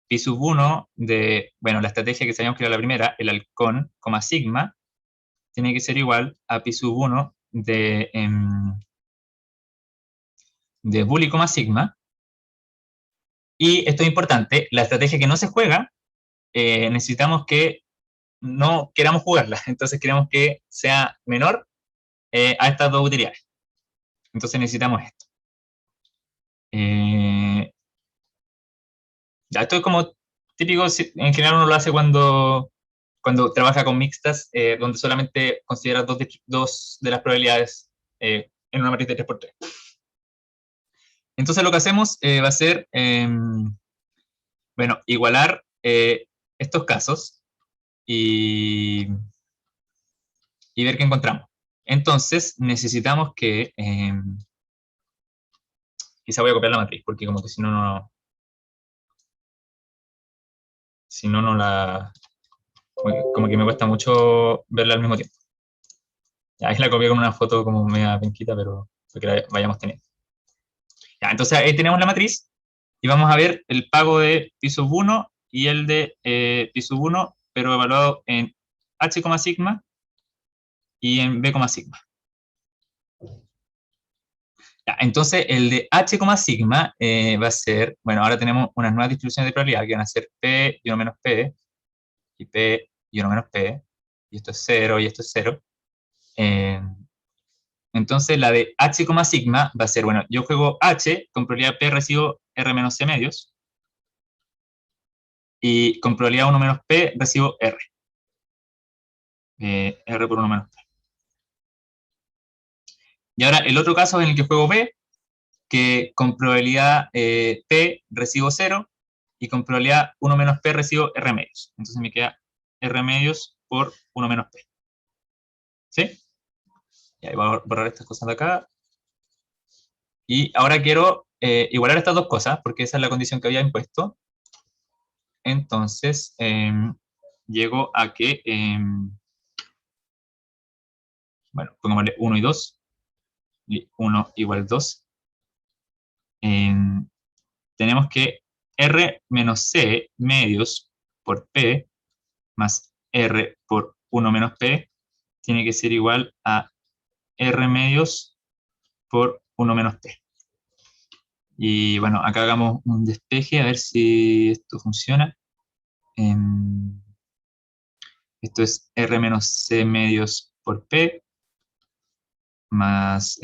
pi sub 1 de, bueno, la estrategia que sabíamos que era la primera, el halcón, sigma, tiene que ser igual a pi sub 1 de bully, sigma. Y esto es importante, la estrategia que no se juega, necesitamos que no queramos jugarla, entonces queremos que sea menor a estas dos utilidades. Entonces necesitamos esto. Ya, esto es como típico, en general uno lo hace cuando trabaja con mixtas, donde solamente considera dos de las probabilidades en una matriz de 3x3. Entonces lo que hacemos va a ser, bueno, igualar estos casos y ver qué encontramos. Entonces necesitamos que, quizá voy a copiar la matriz, porque como que si no, no la, como que me cuesta mucho verla al mismo tiempo. Ya, ahí la copié con una foto como media penquita, pero para que la vayamos teniendo. Ya, entonces ahí tenemos la matriz y vamos a ver el pago de pi sub 1 y el de pi sub 1, pero evaluado en h, sigma y en b, sigma. Ya, entonces, el de h, sigma va a ser, bueno, ahora tenemos unas nuevas distribuciones de probabilidad que van a ser p y 1 menos p, y p y 1 menos p, y esto es 0 y esto es 0. Entonces, la de h, sigma va a ser, bueno, yo juego h, con probabilidad p recibo r menos c medios, y con probabilidad 1 menos p recibo r. R por 1 menos p. Y ahora el otro caso en el que juego b, que con probabilidad p recibo 0, y con probabilidad 1 menos p recibo r medios. Entonces me queda r medios por 1 menos p. ¿Sí? Y ahí voy a borrar estas cosas de acá. Y ahora quiero igualar estas dos cosas, porque esa es la condición que había impuesto. Entonces, llego a que, bueno, pongámosle 1 y 2. Y 1 igual 2. Tenemos que r menos c medios por p más r por 1 menos p tiene que ser igual a r medios por 1 menos p. Y bueno, acá hagamos un despeje a ver si esto funciona. Esto es r menos c medios por p más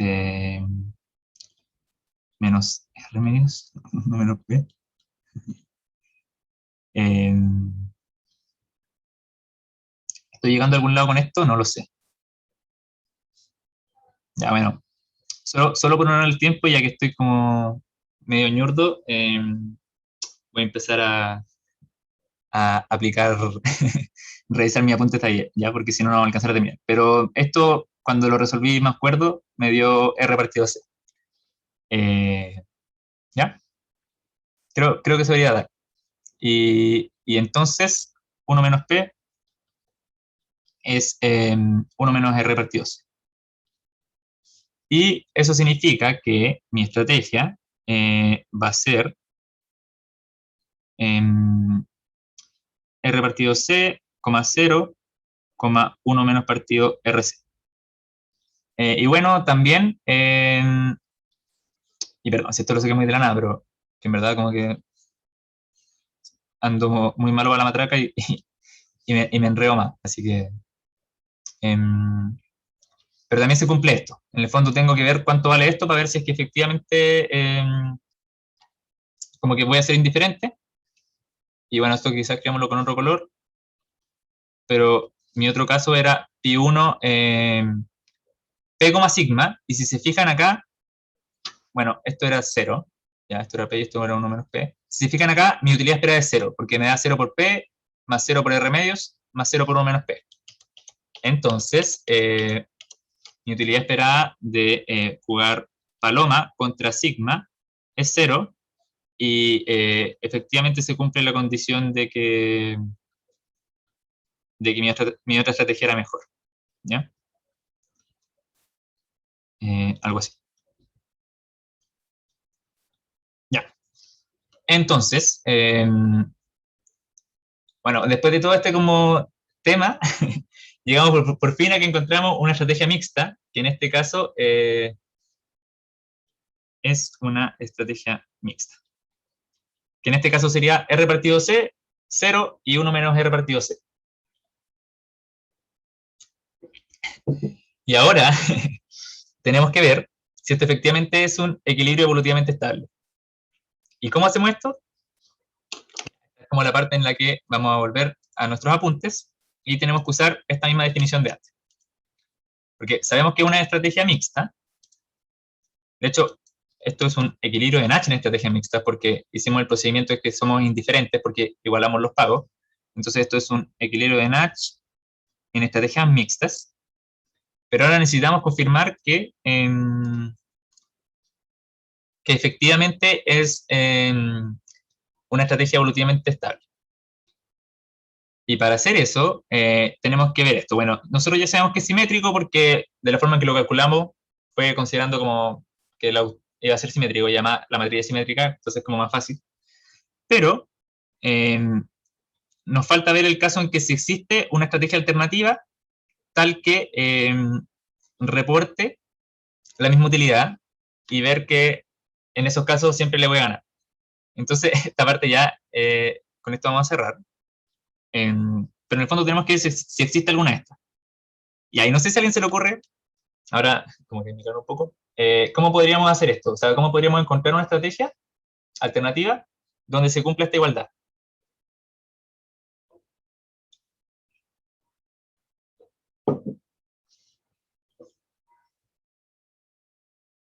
menos r medios, 1 menos p. ¿Estoy llegando a algún lado con esto? No lo sé. Ya, bueno. Solo por honrar el tiempo, ya que estoy como medio ñurdo, voy a empezar a aplicar, revisar mi apunte taller, ¿ya? Porque si no, no voy a alcanzar a terminar. Pero esto, cuando lo resolví más cuerdo, me dio R partido C. ¿Ya? Creo que se debería dar. Y entonces, 1 menos P es 1 menos R partido C. Y eso significa que mi estrategia va a ser R partido C, 0, 1 menos partido RC. Y bueno, también, y perdón, si esto lo sé que muy de la nada, pero que en verdad como que ando muy malo para la matraca y me enredo más, así que... pero también se cumple esto. En el fondo tengo que ver cuánto vale esto para ver si es que efectivamente como que voy a ser indiferente. Y bueno, esto quizás creámoslo con otro color. Pero mi otro caso era pi1 p, sigma. Y si se fijan acá, bueno, esto era 0. Ya, esto era p y esto era 1 menos p. Si se fijan acá, mi utilidad esperada es 0, porque me da 0 por p, más 0 por r medios, más 0 por 1 menos p. Entonces, mi utilidad esperada de jugar paloma contra sigma es 0, y efectivamente se cumple la condición de que mi otra estrategia era mejor. ¿Ya? Algo así. Ya. Entonces, bueno, después de todo este como tema, llegamos por fin a que encontramos una estrategia mixta, que en este caso es una estrategia mixta. Que en este caso sería R partido C, 0 y 1 menos R partido C. Y ahora tenemos que ver si esto efectivamente es un equilibrio evolutivamente estable. ¿Y cómo hacemos esto? Es como la parte en la que vamos a volver a nuestros apuntes y tenemos que usar esta misma definición de antes. Porque sabemos que es una estrategia mixta. De hecho, esto es un equilibrio de Nash en estrategia mixta porque hicimos el procedimiento de que somos indiferentes porque igualamos los pagos. Entonces esto es un equilibrio de Nash en estrategias mixtas. Pero ahora necesitamos confirmar que efectivamente es una estrategia evolutivamente estable. Y para hacer eso, tenemos que ver esto. Bueno, nosotros ya sabemos que es simétrico porque de la forma en que lo calculamos fue considerando como que iba a ser simétrico, llama la matriz simétrica, entonces es como más fácil. Pero nos falta ver el caso en que si existe una estrategia alternativa tal que reporte la misma utilidad y ver que en esos casos siempre le voy a ganar. Entonces, esta parte ya, con esto vamos a cerrar. Pero en el fondo tenemos que ver si existe alguna de estas. Y ahí no sé si a alguien se le ocurre, ahora como que me calmo un poco, ¿cómo podríamos hacer esto? O sea, ¿cómo podríamos encontrar una estrategia alternativa donde se cumpla esta igualdad?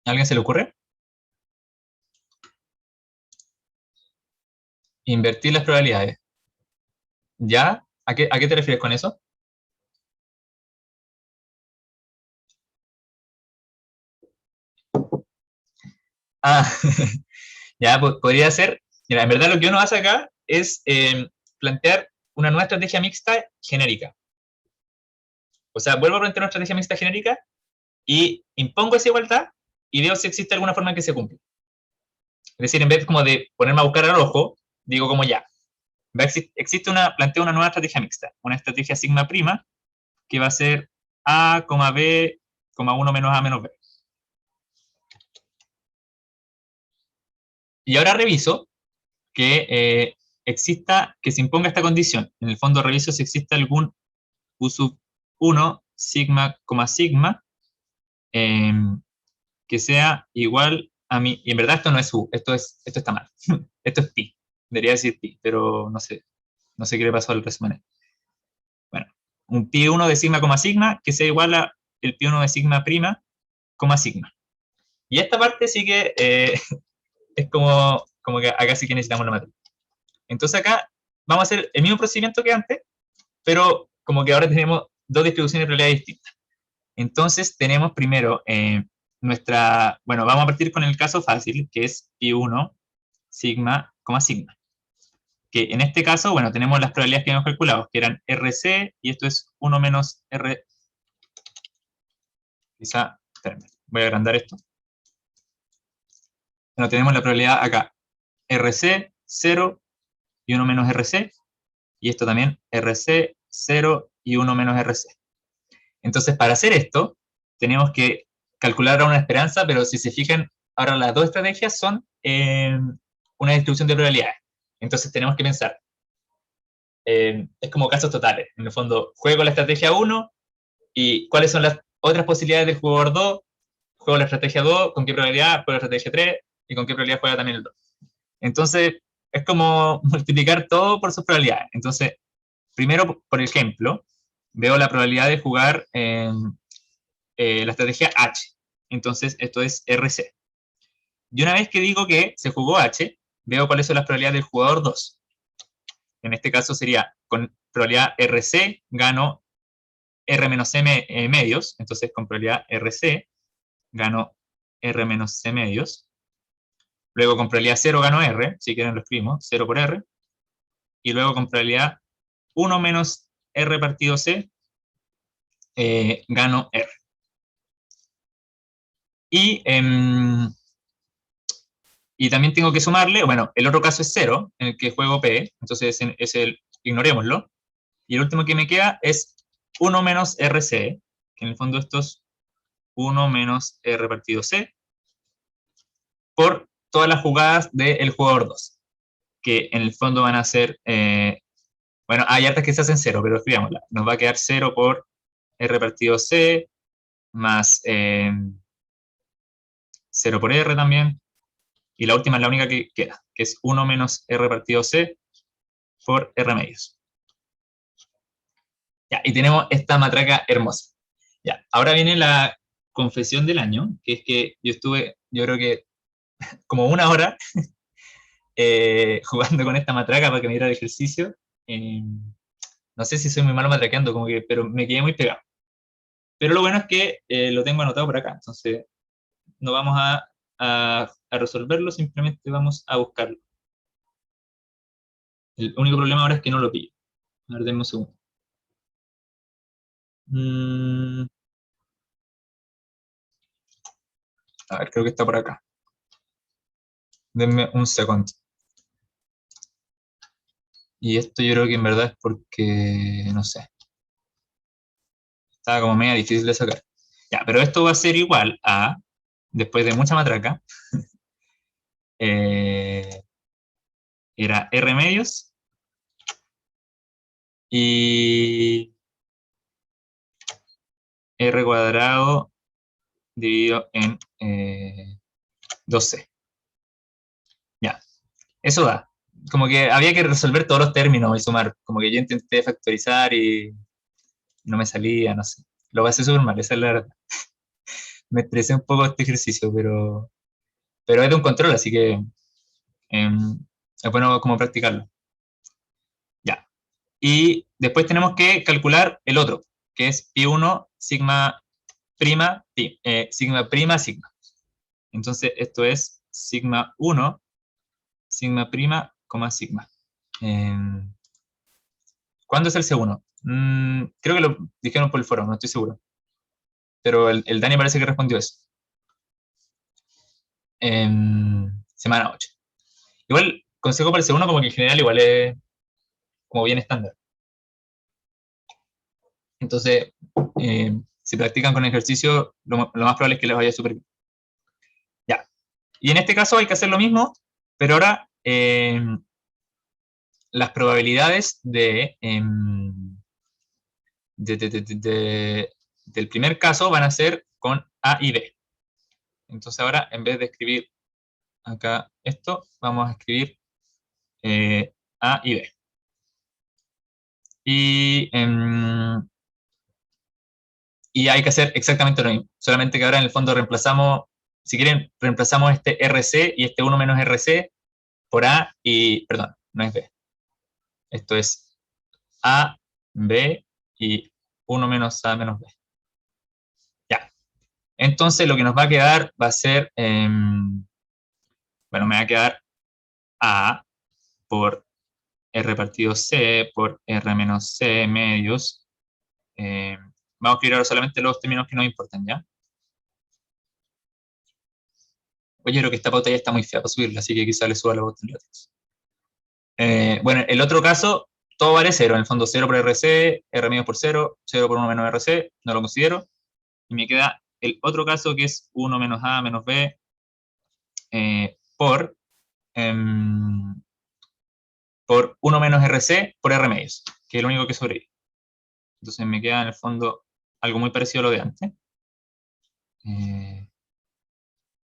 ¿A alguien se le ocurre? Invertir las probabilidades. ¿Ya? ¿A qué te refieres con eso? Ah, ya, podría ser. Mira, en verdad lo que uno hace acá es plantear una nueva estrategia mixta genérica. O sea, vuelvo a plantear una estrategia mixta genérica y impongo esa igualdad y veo si existe alguna forma en que se cumpla. Es decir, en vez como de ponerme a buscar al ojo, digo como ya. Planteo una nueva estrategia mixta, una estrategia sigma prima que va a ser A, B, 1 menos A menos B. Y ahora reviso que que se imponga esta condición. En el fondo reviso si existe algún U sub 1 sigma, sigma, que sea igual a mi, y en verdad esto no es U, esto está mal, esto es pi, debería decir pi, pero no sé qué le pasó al resumen. Bueno, un pi 1 de sigma, sigma, que sea igual a el pi 1 de sigma prima, sigma. Y esta parte sí que es como que acá sí que necesitamos la matriz. Entonces acá vamos a hacer el mismo procedimiento que antes, pero como que ahora tenemos dos distribuciones de probabilidad distintas. Entonces tenemos primero bueno, vamos a partir con el caso fácil, que es pi1 sigma, sigma. Que en este caso, bueno, tenemos las probabilidades que hemos calculado, que eran RC, y esto es 1 menos R. Quizá, espérame, voy a agrandar esto. Bueno, tenemos la probabilidad acá, RC, 0 y 1 menos RC, y esto también, RC, 0 y 1 menos RC. Entonces, para hacer esto, tenemos que calcular una esperanza, pero si se fijan, ahora las dos estrategias son una distribución de probabilidades. Entonces, tenemos que pensar, es como casos totales. En el fondo, juego la estrategia 1 y cuáles son las otras posibilidades del jugador 2, juego la estrategia 2, con qué probabilidad, juego la estrategia 3 y con qué probabilidad juega también el 2. Entonces, es como multiplicar todo por sus probabilidades. Entonces, primero, por ejemplo, veo la probabilidad de jugar la estrategia H. Entonces, esto es RC. Y una vez que digo que se jugó H, veo cuáles son las probabilidades del jugador 2. En este caso sería, con probabilidad RC, gano R menos C medios. Entonces, con probabilidad RC, gano R menos C medios. Luego, con probabilidad 0, gano R. Si quieren lo escribimos, 0 por R. Y luego, con probabilidad 1 menos R partido C, gano R. Y también tengo que sumarle, bueno, el otro caso es 0, en el que juego P, entonces ignorémoslo. Y el último que me queda es 1 menos RC, que en el fondo esto es 1 menos R partido C, por todas las jugadas del jugador 2, que en el fondo van a ser, bueno, hay hartas que se hacen 0, pero escribámosla. Nos va a quedar 0 por R partido C, más 0 por R también, y la última es la única que queda, que es 1 menos R partido C por R medios. Ya, y tenemos esta matraca hermosa. Ya, ahora viene la confesión del año, que es que yo creo que como 1 hora jugando con esta matraca para que me diera el ejercicio. No sé si soy muy malo matraqueando, pero me quedé muy pegado. Pero lo bueno es que lo tengo anotado por acá, entonces no vamos a resolverlo, simplemente vamos a buscarlo. El único problema ahora es que no lo pillo. A ver, denme un segundo. A ver, creo que está por acá. Denme un segundo. Y esto yo creo que en verdad es porque, no sé, estaba como media difícil de sacar. Ya, pero esto va a ser igual a, después de mucha matraca, eh, era R medios y R cuadrado dividido en 2C. Ya, eso da. Como que había que resolver todos los términos y sumar. Como que yo intenté factorizar y no me salía, no sé. Lo pasé súper mal, esa es la verdad. Me estresé un poco este ejercicio, pero es de un control, así que es bueno como practicarlo. Ya. Y después tenemos que calcular el otro, que es pi1 sigma prima, sigma prima sigma. Entonces esto es sigma 1, sigma prima, coma sigma. ¿Cuándo es el C1? Creo que lo dijeron por el foro, no estoy seguro. Pero el Dani parece que respondió eso. Semana 8. Igual, consejo para el C1 como que en general igual es como bien estándar. Entonces, si practican con ejercicio, lo más probable es que les vaya súper bien. Ya. Y en este caso hay que hacer lo mismo, pero ahora las probabilidades del primer caso van a ser con A y B. Entonces ahora, en vez de escribir acá esto, vamos a escribir A y B. Y hay que hacer exactamente lo mismo, solamente que ahora en el fondo reemplazamos, si quieren, reemplazamos este RC y este 1 menos RC por A y, perdón, no es B. Esto es A, B y 1 menos A menos B. Ya. Entonces lo que nos va a quedar va a ser, bueno, me va a quedar A por R partido C por R menos C medios. Vamos a escribir ahora solamente los términos que nos importan, ¿ya? Oye, creo que esta pauta ya está muy fea para subirla, así que quizá le suba la voz en látex. Bueno, el otro caso, todo vale 0. En el fondo 0 por RC, R medio por 0, 0 por 1 menos RC, no lo considero. Y me queda el otro caso que es 1 menos A menos B por 1 menos RC por R medios, que es lo único que sobrevive. Entonces me queda en el fondo algo muy parecido a lo de antes.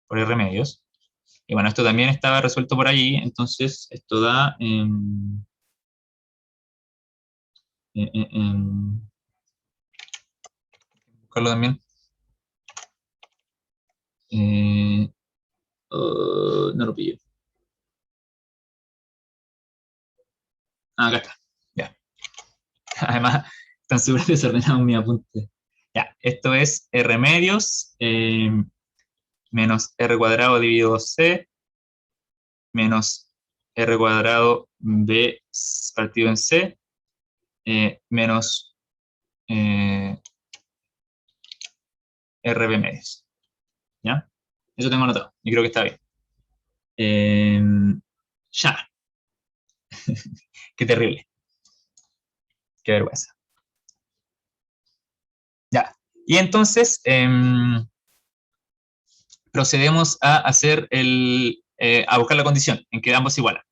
Por R medios. Y bueno, esto también estaba resuelto por allí, entonces esto da... buscarlo también. No lo pillo. Acá está. Ya. Además, están súper desordenados mis apuntes. Ya, esto es R medios menos R cuadrado dividido C menos R cuadrado B partido en C menos RB medios. ¿Ya? Eso tengo anotado y creo que está bien. Ya. Qué terrible. Qué vergüenza. Ya. Y entonces procedemos a hacer a buscar la condición en que ambos igualan.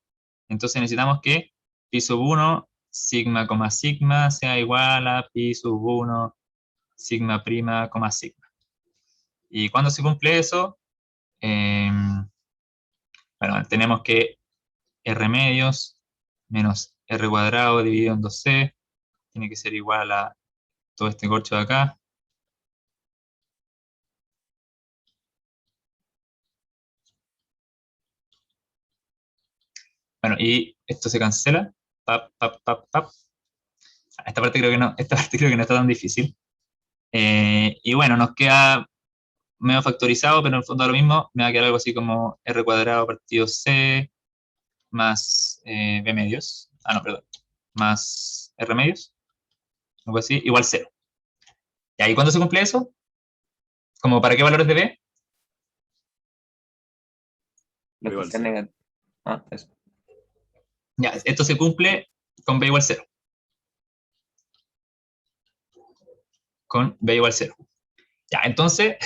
Entonces necesitamos que pi sub 1 sigma, sigma sea igual a pi sub 1 sigma prima, sigma. Y cuando se cumple eso, bueno, tenemos que R medios menos R cuadrado dividido en 2C tiene que ser igual a todo este corcho de acá. Bueno, y esto se cancela. Pap, pap, pap, pap. Esta parte creo que no está tan difícil. Y bueno, nos queda medio factorizado, pero en el fondo da lo mismo. Me va a quedar algo así como R cuadrado partido C más B medios. Ah, no, perdón. Más R medios. Algo así, igual 0. ¿Y ahí cuándo se cumple eso? ¿Como para qué valores de B? Lo que Igual sea sí. negativo. Ah, eso. Ya, esto se cumple con b igual 0. Con b igual 0. Ya, entonces,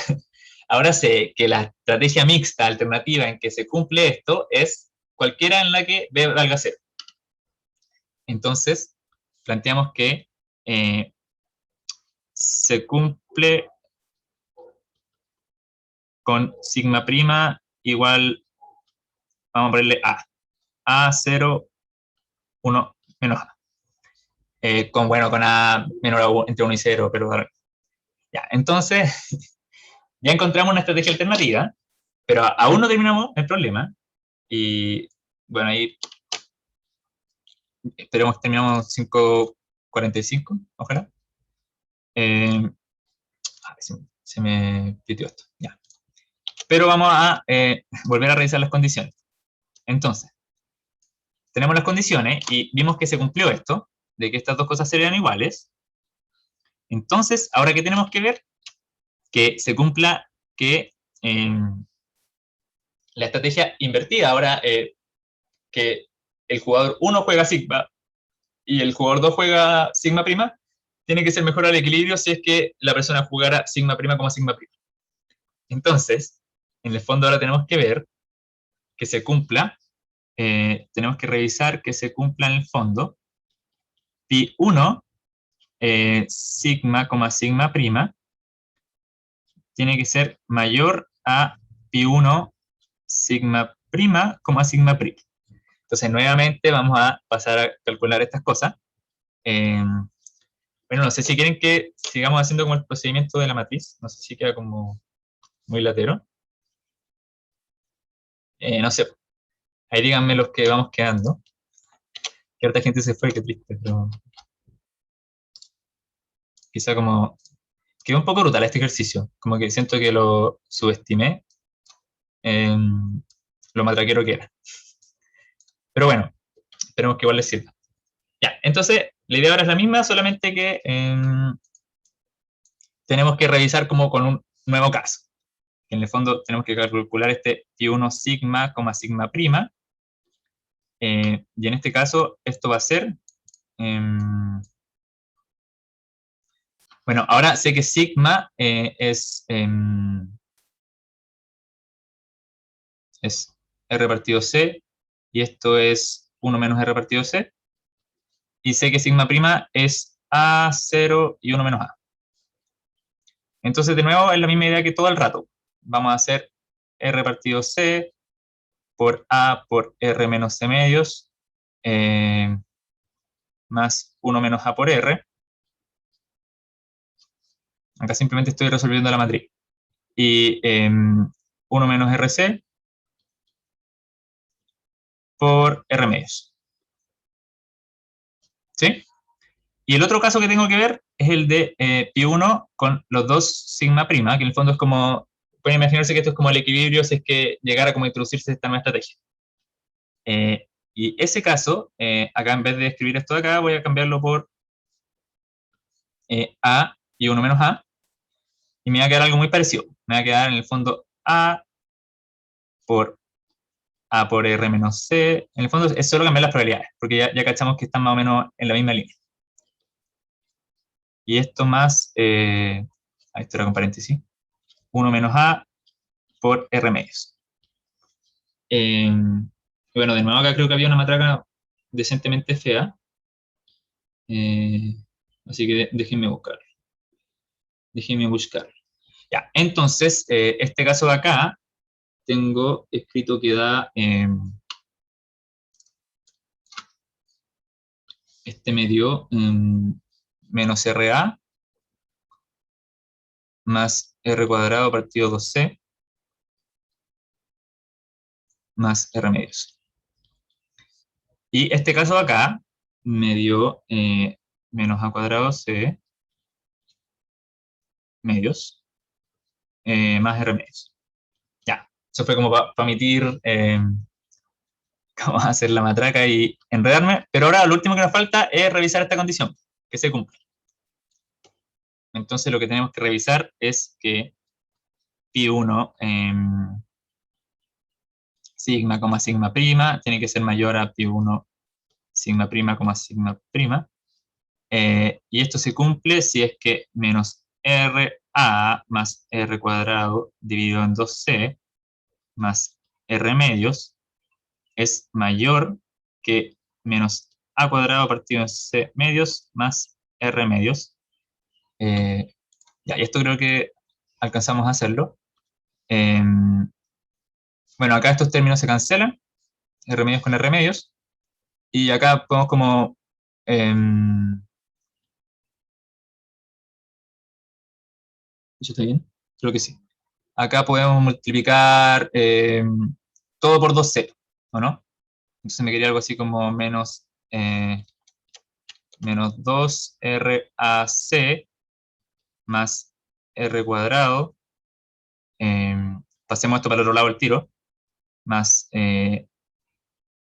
ahora sé que la estrategia mixta alternativa en que se cumple esto es cualquiera en la que b valga 0. Entonces, planteamos que se cumple con sigma prima igual, vamos a ponerle a. A0, 1, menos a. Con a menor a 1, entre 1 y 0, pero ya, entonces, ya encontramos una estrategia alternativa, pero aún no terminamos el problema. Y bueno, ahí esperemos que terminamos 5:45, ojalá. Se me pitió esto, ya. Pero vamos a volver a revisar las condiciones. Entonces, tenemos las condiciones y vimos que se cumplió esto, de que estas dos cosas serían iguales. Entonces, ¿ahora qué tenemos que ver? Que se cumpla que la estrategia invertida, ahora que el jugador 1 juega sigma y el jugador 2 juega sigma prima, tiene que ser mejor al equilibrio si es que la persona jugara sigma prima como sigma prima. Entonces, en el fondo ahora tenemos que ver que se cumpla, tenemos que revisar que se cumpla en el fondo pi 1 sigma, sigma prima tiene que ser mayor a pi 1 sigma prima, sigma prima. Entonces, nuevamente vamos a pasar a calcular estas cosas. Bueno, no sé si quieren que sigamos haciendo como el procedimiento de la matriz. No sé si queda como muy latero. No sé. Ahí díganme los que vamos quedando. Que harta gente se fue, qué triste, pero quizá como quedó un poco brutal este ejercicio, como que siento que lo subestimé, lo matraquero que era. Pero bueno, esperemos que igual les sirva. Ya, entonces, la idea ahora es la misma, solamente que tenemos que revisar como con un nuevo caso. En el fondo tenemos que calcular este pi1 sigma, sigma prima, y en este caso esto va a ser... bueno, ahora sé que sigma es R partido C, y esto es 1 menos R partido C, y sé que sigma prima es A0 y 1 menos A. Entonces, de nuevo, es la misma idea que todo el rato. Vamos a hacer R partido C por A por R menos C medios, más 1 menos A por R. Acá simplemente estoy resolviendo la matriz. Y 1 menos RC por R medios. ¿Sí? Y el otro caso que tengo que ver es el de pi1 con los dos sigma prima, que en el fondo es como, pueden imaginarse que esto es como el equilibrio si es que llegara como a introducirse esta nueva estrategia. Y ese caso, acá en vez de escribir esto de acá, voy a cambiarlo por A y 1 menos A, y me va a quedar algo muy parecido. Me va a quedar en el fondo A por R menos C. En el fondo es solo cambiar las probabilidades, porque ya cachamos que están más o menos en la misma línea. Y esto más, esto era con paréntesis, 1 menos A por R medios. Bueno, de nuevo acá creo que había una matraca decentemente fea. Así que déjenme buscar. Déjenme buscar. Ya, entonces, este caso de acá, tengo escrito que da, este me dio menos RA más R cuadrado partido 2C más R medios. Y este caso de acá me dio menos A cuadrado C medios más R medios. Ya, eso fue como para omitir cómo hacer la matraca y enredarme, pero ahora lo último que nos falta es revisar esta condición, que se cumple. Entonces lo que tenemos que revisar es que pi1 sigma, sigma prima tiene que ser mayor a pi1 sigma prima, sigma prima. Y esto se cumple si es que menos RA más R cuadrado dividido en 2C más R medios es mayor que menos A cuadrado partido en C medios más R medios. Ya, y esto creo que alcanzamos a hacerlo. Bueno, acá estos términos se cancelan, R medios con R medios, y acá podemos como... ¿eso está bien? Creo que sí. Acá podemos multiplicar todo por 2C, ¿o no? Entonces me quería algo así como menos 2RAC más R cuadrado. Pasemos esto para el otro lado del tiro. Más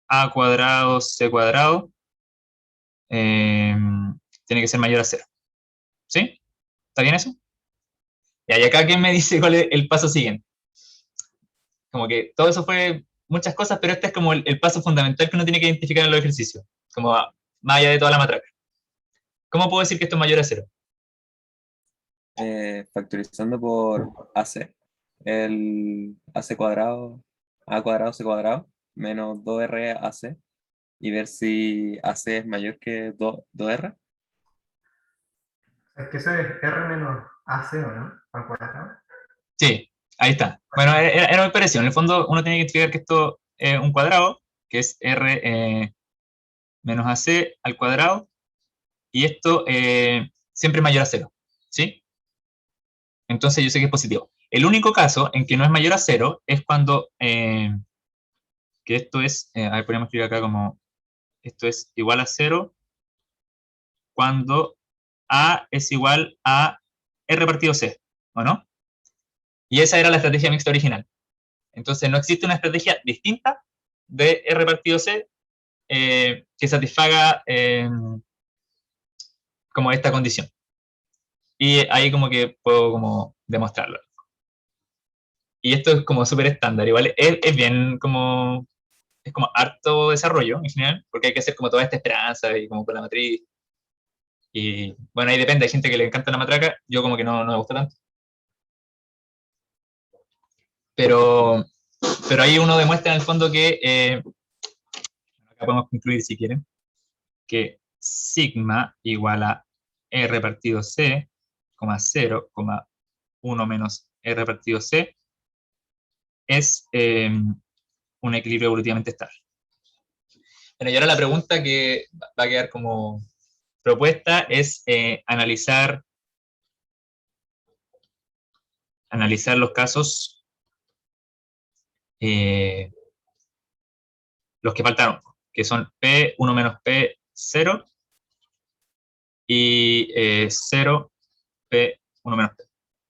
A cuadrado, C cuadrado. Tiene que ser mayor a 0. ¿Sí? ¿Está bien eso? Y acá, ¿quién me dice cuál es el paso siguiente? Como que todo eso fue muchas cosas, pero este es como el paso fundamental que uno tiene que identificar en los ejercicios. Como más allá de toda la matraca. ¿Cómo puedo decir que esto es mayor a 0? Factorizando por AC, el AC cuadrado, A cuadrado, C cuadrado, menos 2R AC, y ver si AC es mayor que 2R. Es que eso es R menos AC, ¿o no? Al cuadrado. Sí, ahí está. Bueno, era muy parecido. En el fondo, uno tiene que identificar que esto es un cuadrado, que es R menos AC al cuadrado, y esto siempre es mayor a 0. ¿Sí? Entonces yo sé que es positivo. El único caso en que no es mayor a 0 es cuando, que esto es, a ver, podríamos escribir acá como, esto es igual a 0 cuando A es igual a R partido C, ¿o no? Y esa era la estrategia mixta original. Entonces no existe una estrategia distinta de R partido C que satisfaga como esta condición. Y ahí como que puedo como demostrarlo. Y esto es como súper estándar, igual es bien como, es como harto desarrollo en general, porque hay que hacer como toda esta esperanza y como con la matriz. Y bueno, ahí depende, hay gente que le encanta la matraca, yo como que no me gusta tanto. Pero ahí uno demuestra en el fondo que, acá podemos concluir si quieren, que sigma igual a R partido C, 0,1 menos R partido C, es un equilibrio evolutivamente estable. Bueno, y ahora la pregunta que va a quedar como propuesta es analizar los casos, los que faltaron, que son P1 menos P0 y 0 P1 menos P.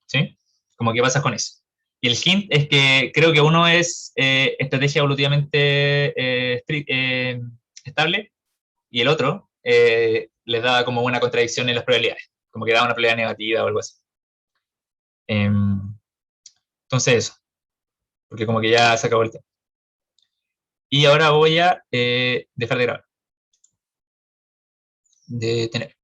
¿Sí? Como qué pasa con eso. Y el hint es que creo que uno es estrategia evolutivamente estable y el otro les da como una contradicción en las probabilidades, como que da una probabilidad negativa o algo así. Entonces eso, porque como que ya se acabó el tiempo. Y ahora voy a dejar de grabar. Detener.